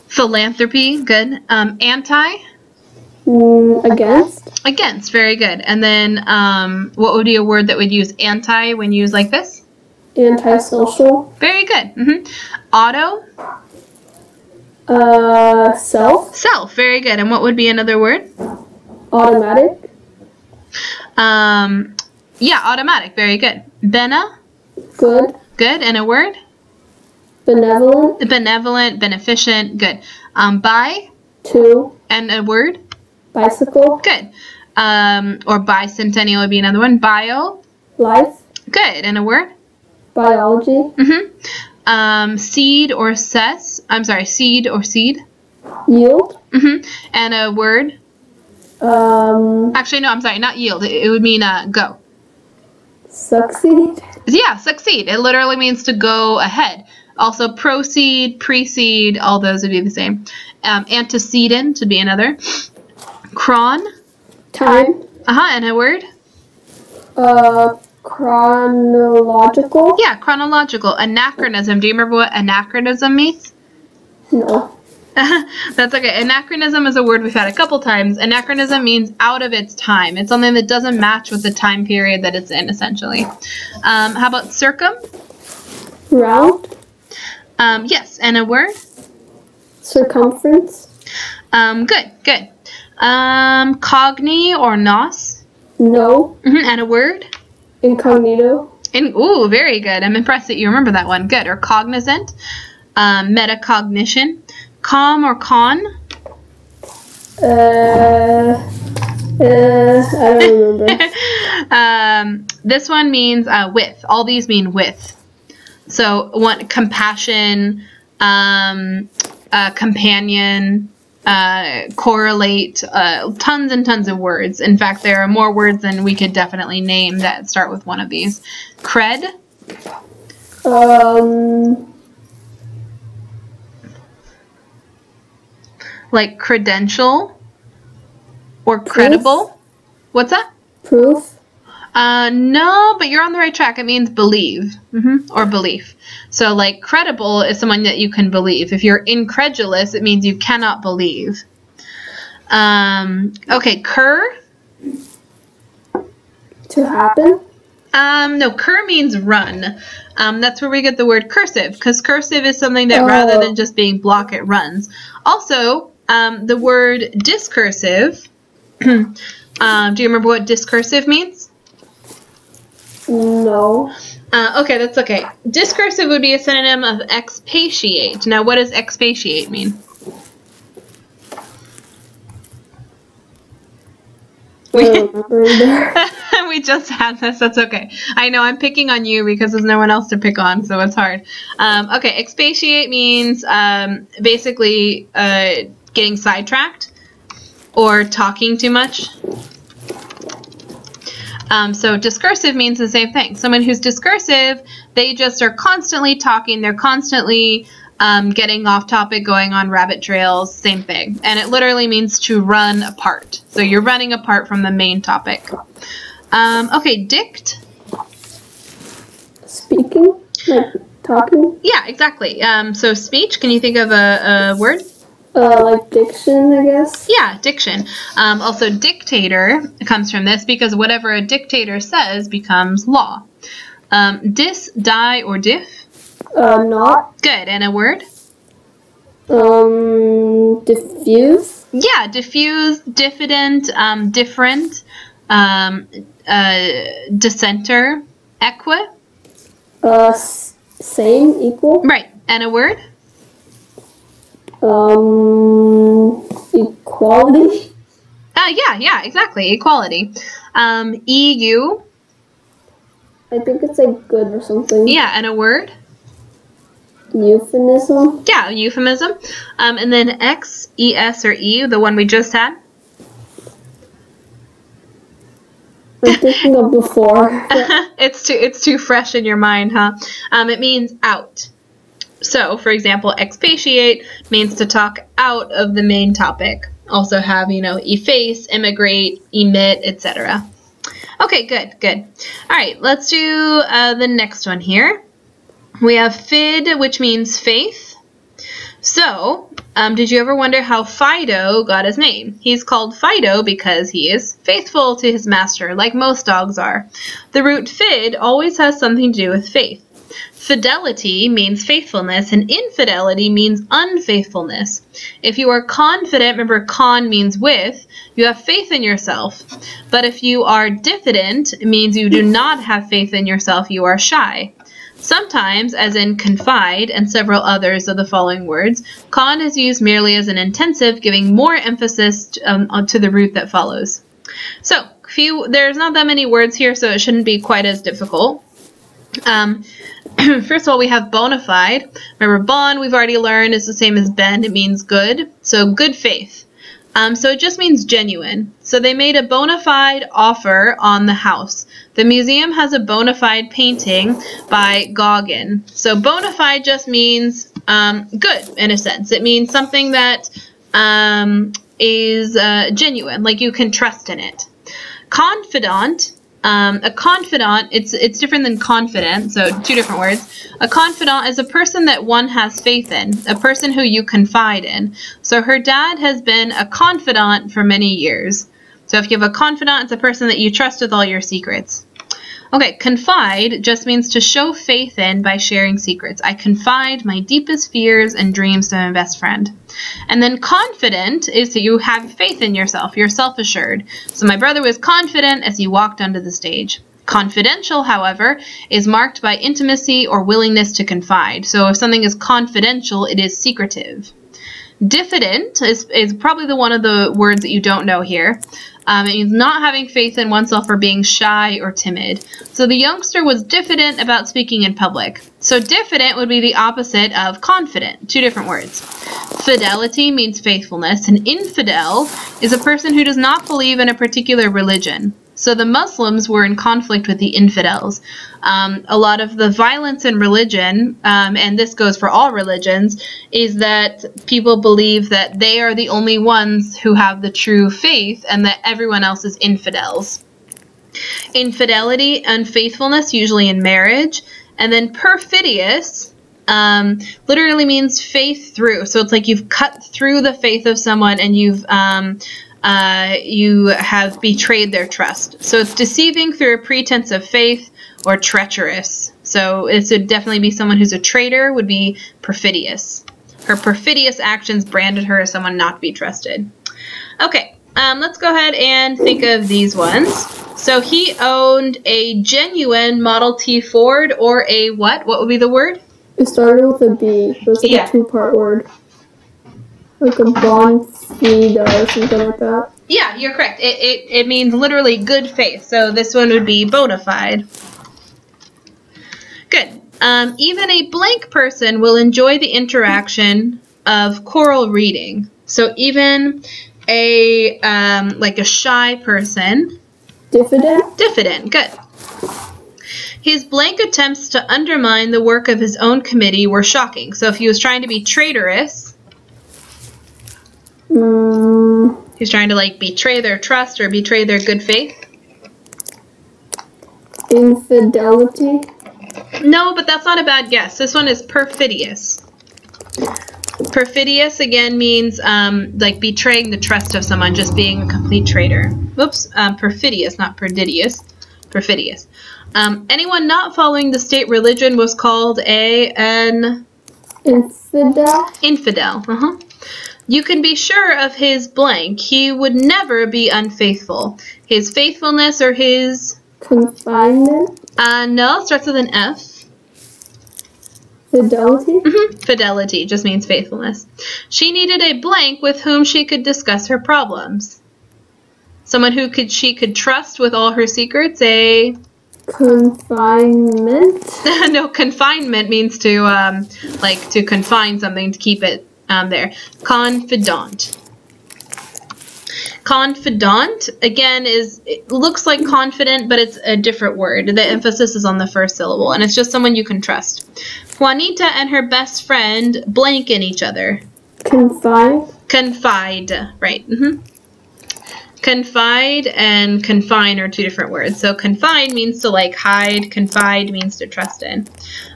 Philanthropy, good. Anti? Against. Against, very good. And then what would be a word that would use anti when used like this? Antisocial. Very good. Auto? Self. Self, very good. And what would be another word? Automatic. Yeah, automatic, very good. Bena? Good. Good. And a word? Benevolent. Benevolent, beneficent, good. Bi? Two. And a word? Bicycle. Good. Or bicentennial would be another one. Bio? Life. Good. And a word? Biology. Seed or cess? I'm sorry, seed or seed? Yield. And a word? Actually, no, I'm sorry, not yield. It would mean go. Succeed. Yeah, succeed. It literally means to go ahead. Also, proceed, precede, all those would be the same. Antecedent would be another. Chron? Time. And a word? Chronological. Yeah, chronological. Anachronism. Do you remember what anachronism means? No. That's okay. Anachronism is a word we've had a couple times. Anachronism means out of its time. It's something that doesn't match with the time period that it's in, essentially. How about circum? Round. Yes. And a word? Circumference. Good. Good. Cogni or nos? No. And a word? Incognito. Ooh, very good. I'm impressed that you remember that one. Good. Or cognizant. Metacognition. Com or con? I don't remember. This one means with. All these mean with. So, compassion, companion, correlate, tons and tons of words. In fact, there are more words than we could definitely name that start with one of these. Cred? Like credential or credible. Proof? What's that? Proof. No, but you're on the right track. It means believe or belief. So like credible is someone that you can believe. If you're incredulous, it means you cannot believe. Okay, cur. To happen. No, cur means run. That's where we get the word cursive, because cursive is something that rather than just being block, it runs. Also, the word discursive. Do you remember what discursive means? No. Okay, that's okay. Discursive would be a synonym of expatiate. Now, what does expatiate mean? remember either. We just had this. That's okay. I know I'm picking on you because there's no one else to pick on, so it's hard. Okay, expatiate means basically getting sidetracked or talking too much. So discursive means the same thing. Someone who's discursive, they just are constantly talking. They're constantly getting off topic, going on rabbit trails, same thing. And it literally means to run apart. So you're running apart from the main topic. Okay, dict. Speaking? Like talking? Yeah, exactly. So speech, can you think of a word? Like diction, I guess? Yeah, diction. Also, dictator comes from this because whatever a dictator says becomes law. Dis, die, or diff? Not. Good. And a word? Diffuse? Yeah, diffuse, diffident, different, dissenter, equi? Same, equal? Right. And a word? Equality? Yeah, exactly. Equality. EU? I think it's like good or something. Yeah, and a word? Euphemism? Yeah, euphemism. And then X, ES, or E, the one we just had? I'm thinking of before. It's too fresh in your mind, huh? It means out. So, for example, expatiate means to talk out of the main topic. Also have, efface, immigrate, emit, etc. Okay, good. All right, let's do the next one here. We have fid, which means faith. So, did you ever wonder how Fido got his name? He's called Fido because he is faithful to his master, like most dogs are. The root fid always has something to do with faith. Fidelity means faithfulness, and infidelity means unfaithfulness. If you are confident, remember con means with, you have faith in yourself. But if you are diffident, it means you do not have faith in yourself, you are shy. Sometimes, as in confide and several others of the following words, con is used merely as an intensive, giving more emphasis to the root that follows. So, there's not that many words here, so it shouldn't be quite as difficult. First of all, we have bona fide. Remember, bon, we've already learned, is the same as ben. It means good. So, good faith. So it just means genuine. So they made a bona fide offer on the house. The museum has a bona fide painting by Gauguin. So bona fide just means good, in a sense. It means something that is genuine, like you can trust in it. Confidant. A confidant, it's different than confident, so two different words. A confidant is a person that one has faith in, a person who you confide in. So her dad has been a confidant for many years. So if you have a confidant, it's a person that you trust with all your secrets. Okay, confide just means to show faith in by sharing secrets. I confide my deepest fears and dreams to my best friend. And then confident is that you have faith in yourself. You're self-assured. So my brother was confident as he walked onto the stage. Confidential, however, is marked by intimacy or willingness to confide. So if something is confidential, it is secretive. Diffident is probably the one of the words that you don't know here. It means not having faith in oneself or being shy or timid. So the youngster was diffident about speaking in public. So diffident would be the opposite of confident. Two different words. Fidelity means faithfulness, and infidel is a person who does not believe in a particular religion. So the Muslims were in conflict with the infidels. A lot of the violence in religion, and this goes for all religions, is that people believe that they are the only ones who have the true faith and that everyone else is infidels. Infidelity, unfaithfulness, usually in marriage. And then perfidious literally means faith through. So it's like you've cut through the faith of someone and you have betrayed their trust. So it's deceiving through a pretense of faith or treacherous. So it would definitely be someone who's a traitor, would be perfidious. Her perfidious actions branded her as someone not to be trusted. Okay, let's go ahead and think of these ones. So he owned a genuine Model T Ford or a what? What would be the word? It started with a B. It was like a two-part word. Like a bond feed or something like that. Yeah, you're correct. It means literally good faith. So this one would be bona fide. Good. Even a blank person will enjoy the interaction of choral reading. So even a like a shy person. Diffident. Diffident. Good. His blank attempts to undermine the work of his own committee were shocking. So if he was trying to be traitorous, he's trying to like betray their trust or betray their good faith. Infidelity. No, but that's not a bad guess. This one is perfidious. Perfidious again means like betraying the trust of someone, just being a complete traitor. Whoops, perfidious, not perdidious. Perfidious. Anyone not following the state religion was called an infidel. Infidel. You can be sure of his blank. He would never be unfaithful. His faithfulness or his confinement. No, starts with an F. Fidelity? Fidelity just means faithfulness. She needed a blank with whom she could discuss her problems. Someone who she could trust with all her secrets. A confinement? No, confinement means to like to confine something, to keep it there. Confidant. Confidant, again, it looks like confident, but it's a different word. The emphasis is on the first syllable, and it's just someone you can trust. Juanita and her best friend blank in each other. Confide? Confide, right. Confide and confine are two different words. So confide means to like hide, confide means to trust in.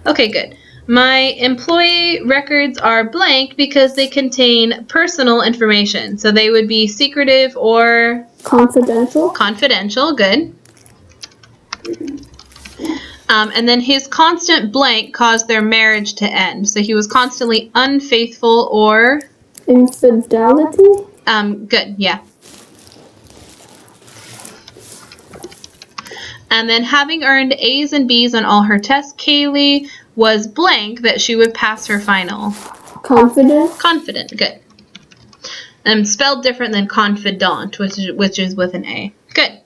Okay, good. My employee records are blank because they contain personal information. So they would be secretive or confidential. Confidential, good. And then his constant blank caused their marriage to end. So he was constantly unfaithful or infidelity. Good, yeah. And then having earned A's and B's on all her tests, Kaylee was blank that she would pass her final. Confident. Confident, good. Spelled different than confidant, which is with an A. Good.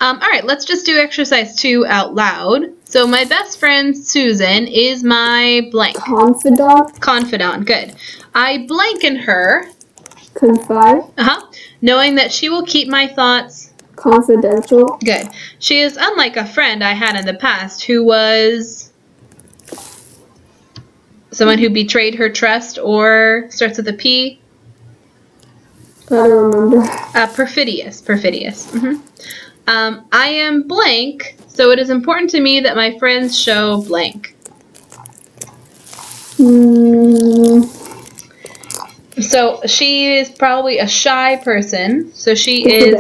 All right, let's just do exercise 2 out loud. So my best friend Susan is my blank. Confidant. Confidant, good. I blank in her. Confide. Knowing that she will keep my thoughts confidential. Good. She is unlike a friend I had in the past who was someone who betrayed her trust or starts with a P. I don't remember. Perfidious. Perfidious. I am blank, so it is important to me that my friends show blank. So she is probably a shy person. So she is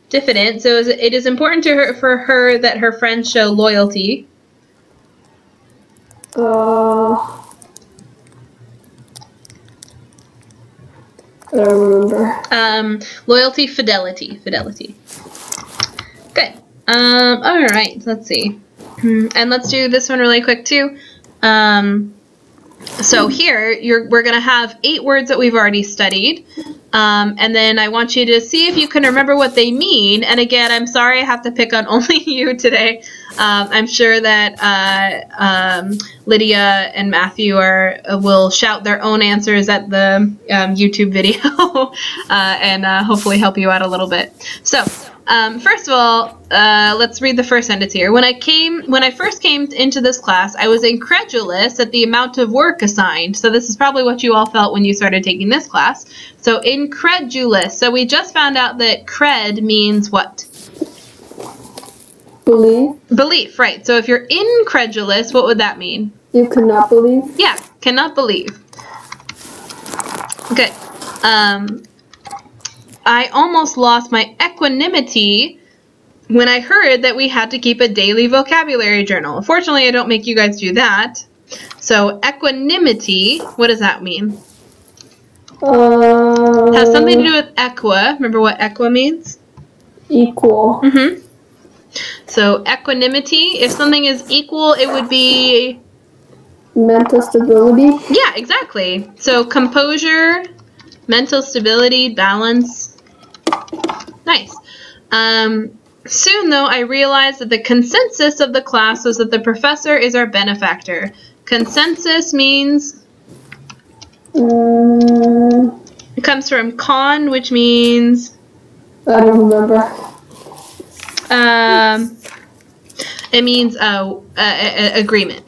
diffident. So it is important to her for her that her friends show loyalty. I don't remember. Loyalty, fidelity. Good. All right, let's see. And let's do this one really quick too. So here, we're going to have 8 words that we've already studied. And then I want you to see if you can remember what they mean. And again, I'm sorry I have to pick on only you today. I'm sure that Lydia and Matthew will shout their own answers at the YouTube video and hopefully help you out a little bit. So, first of all, let's read the first sentence here. When I first came into this class, I was incredulous at the amount of work assigned. So this is probably what you all felt when you started taking this class. So incredulous. So we just found out that cred means what? Believe. Belief, right. So if you're incredulous, what would that mean? You cannot believe. Yeah, cannot believe. Good. I almost lost my equanimity when I heard that we had to keep a daily vocabulary journal. Unfortunately, I don't make you guys do that. So equanimity, what does that mean? Has something to do with equa. Remember what equa means? Equal. So equanimity, if something is equal, it would be mental stability. Yeah, exactly. So composure, mental stability, balance. Nice. Soon, though, I realized that the consensus of the class was that the professor is our benefactor. Consensus means... It comes from con, which means... I don't remember. It means agreement.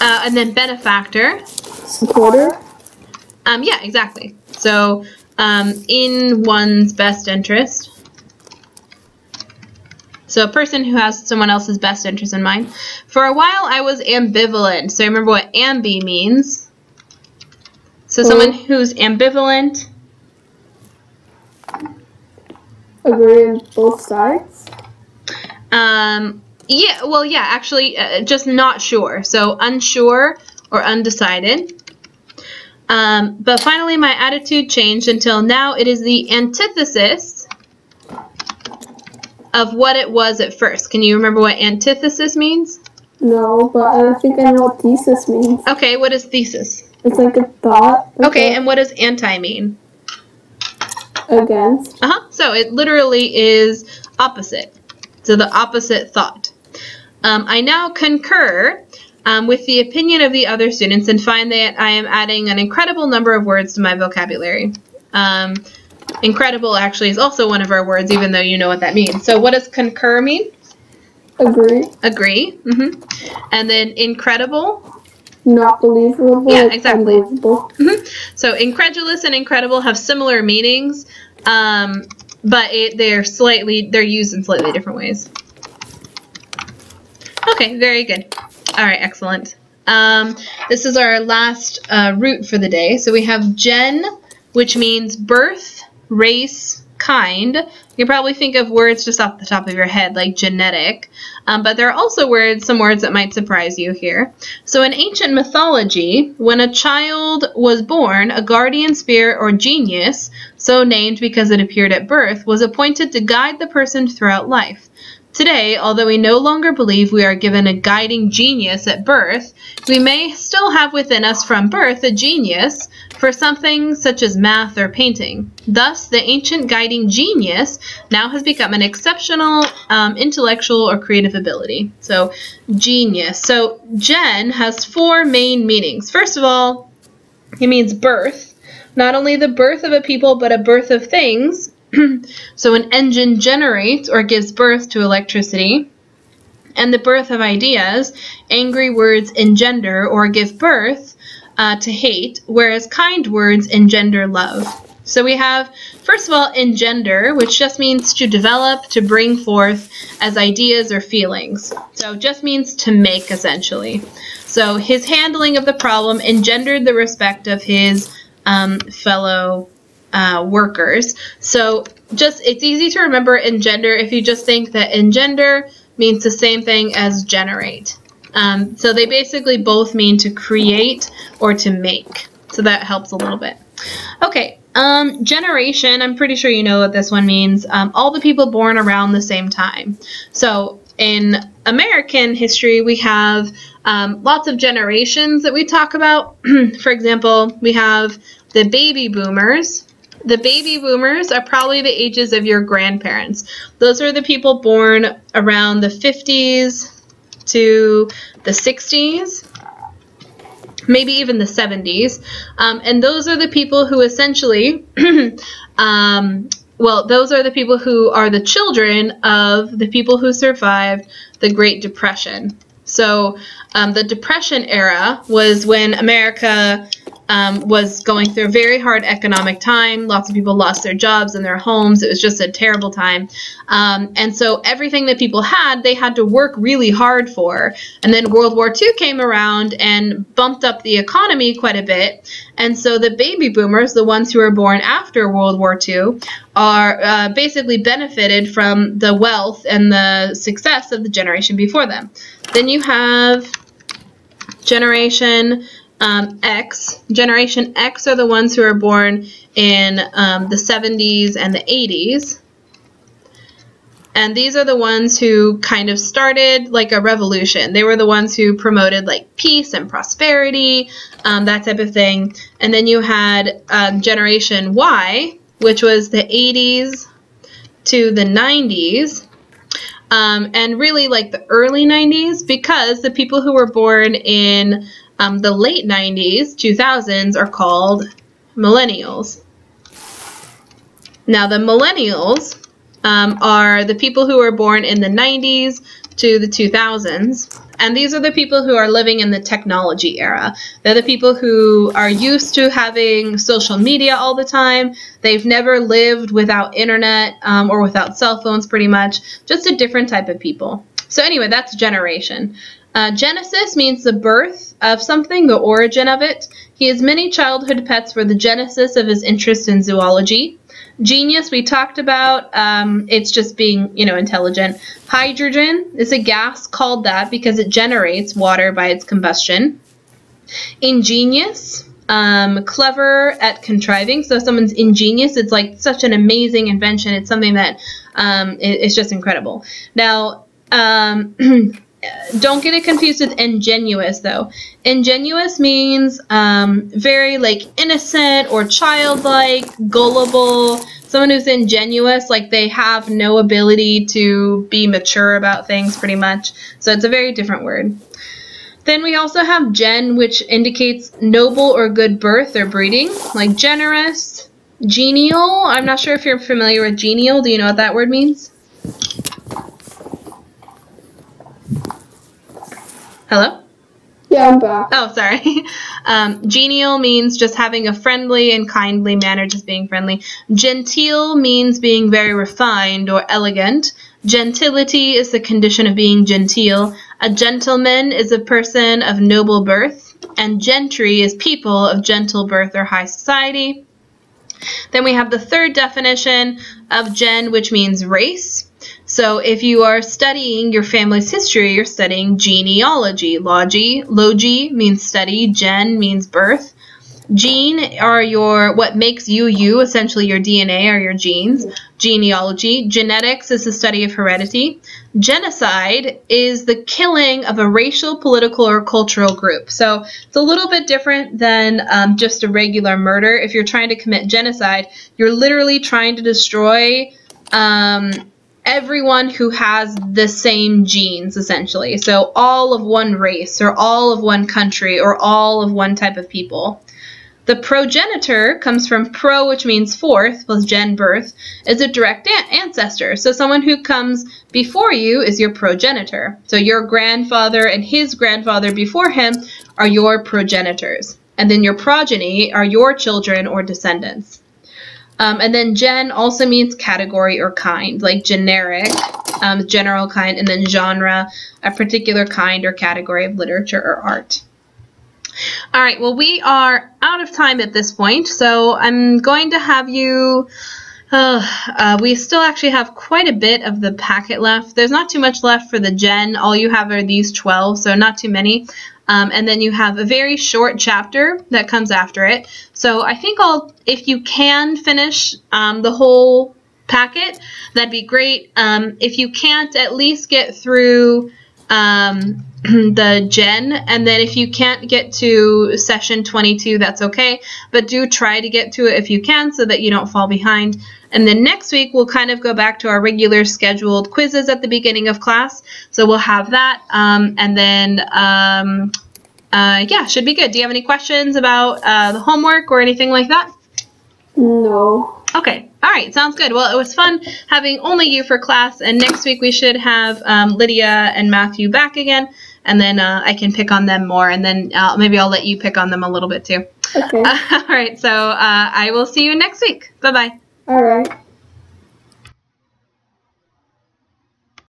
And then benefactor. Supporter? Yeah, exactly. So, in one's best interest. So a person who has someone else's best interest in mind. For a while, I was ambivalent. So remember what ambi means. So someone who's ambivalent. Agree on both sides? Yeah, well, yeah, actually, just not sure. So unsure or undecided. But finally, my attitude changed until now it is the antithesis of what it was at first. Can you remember what antithesis means? No, but I think I know what thesis means. Okay, what is thesis? It's like a thought. Okay, and what does anti mean? Against. So it literally is opposite. So the opposite thought. I now concur with the opinion of the other students and find that I am adding an incredible number of words to my vocabulary. Incredible actually is also one of our words, even though you know what that means. So what does concur mean? Agree. Agree. And then incredible? Not believable. Yeah, exactly. Unbelievable. So incredulous and incredible have similar meanings, but they're used in slightly different ways. Okay, very good. All right, excellent. This is our last root for the day. So we have gen, which means birth, race, kind. You can probably think of words just off the top of your head, like genetic. But there are also some words that might surprise you here. So in ancient mythology, when a child was born, a guardian spirit or genius, so named because it appeared at birth, was appointed to guide the person throughout life. Today, although we no longer believe we are given a guiding genius at birth, we may still have within us from birth a genius for something such as math or painting. Thus, the ancient guiding genius now has become an exceptional intellectual or creative ability. So, genius. So, gen has 4 main meanings. First of all, it means birth. Not only the birth of a people, but a birth of things. So an engine generates or gives birth to electricity, and the birth of ideas. Angry words engender or give birth to hate, whereas kind words engender love. So we have, first of all, engender, which just means to develop, to bring forth as ideas or feelings. So just means to make, essentially. So his handling of the problem engendered the respect of his fellow workers. So it's easy to remember engender if you just think that engender means the same thing as generate. So they basically both mean to create or to make. So that helps a little bit. Okay, generation, I'm pretty sure you know what this one means. All the people born around the same time. So in American history, we have lots of generations that we talk about. For example, we have the baby boomers. The baby boomers are probably the ages of your grandparents. Those are the people born around the 50s to the 60s, maybe even the 70s. And those are the people who essentially, those are the people who are the children of the people who survived the Great Depression. So the Depression era was when America was going through a very hard economic time. Lots of people lost their jobs and their homes. It was just a terrible time. And so everything that people had, they had to work really hard for. And then World War II came around and bumped up the economy quite a bit. And so the baby boomers, the ones who were born after World War II, are basically benefited from the wealth and the success of the generation before them. Then you have Generation X. Generation X are the ones who are born in the 70s and the 80s. And these are the ones who kind of started like a revolution. They were the ones who promoted like peace and prosperity, that type of thing. And then you had Generation Y, which was the 80s to the 90s. And really like the early 90s, because the people who were born in the late 90s, 2000s, are called millennials. Now the millennials are the people who were born in the 90s to the 2000s. And these are the people who are living in the technology era. They're the people who are used to having social media all the time. They've never lived without internet or without cell phones, pretty much. Just a different type of people. So anyway, that's generation. Genesis means the birth of something, the origin of it. He has many childhood pets for the genesis of his interest in zoology. Genius, we talked about, it's just being, intelligent. Hydrogen is a gas called that because it generates water by its combustion. Ingenious, clever at contriving. So if someone's ingenious, it's like such an amazing invention. It's something that it's just incredible. Now, don't get it confused with ingenuous, though. Ingenuous means very, like, innocent or childlike, gullible. Someone who's ingenuous, like they have no ability to be mature about things, pretty much. So it's a very different word. Then we also have gen, which indicates noble or good birth or breeding, like generous. Genial, I'm not sure if you're familiar with genial. Do you know what that word means? Hello? Yeah, I'm back. Oh, sorry. Genial means just having a friendly and kindly manner, just being friendly. Genteel means being very refined or elegant. Gentility is the condition of being genteel. A gentleman is a person of noble birth. And gentry is people of gentle birth or high society. Then we have the third definition of gen, which means race. So if you are studying your family's history, you're studying genealogy. Logi means study. Gen means birth. Gene are what makes you, essentially your DNA or your genes. Genealogy. Genetics is the study of heredity. Genocide is the killing of a racial, political, or cultural group. So it's a little bit different than just a regular murder. If you're trying to commit genocide, you're literally trying to destroy everyone who has the same genes, essentially. So all of one race, or all of one country, or all of one type of people. The progenitor comes from pro, which means fourth, plus gen, birth, is a direct ancestor. So someone who comes before you is your progenitor. So your grandfather and his grandfather before him are your progenitors. And then your progeny are your children or descendants. And then gen also means category or kind, like generic, general kind, and then genre, a particular kind or category of literature or art. All right, well, we are out of time at this point, so I'm going to have you, we still actually have quite a bit of the packet left. There's not too much left for the gen. All you have are these 12, so not too many. And then you have a very short chapter that comes after it. So I think if you can finish the whole packet, that'd be great. If you can't, at least get through the gen, and then if you can't get to session 22, that's okay, but do try to get to it if you can so that you don't fall behind. And then next week we'll kind of go back to our regular scheduled quizzes at the beginning of class, so we'll have that, and then yeah, should be good. Do you have any questions about the homework or anything like that? No. Okay. All right. Sounds good. Well, it was fun having only you for class, and next week we should have Lydia and Matthew back again, and then I can pick on them more, and then maybe I'll let you pick on them a little bit too. Okay. All right. So I will see you next week. Bye-bye. All right.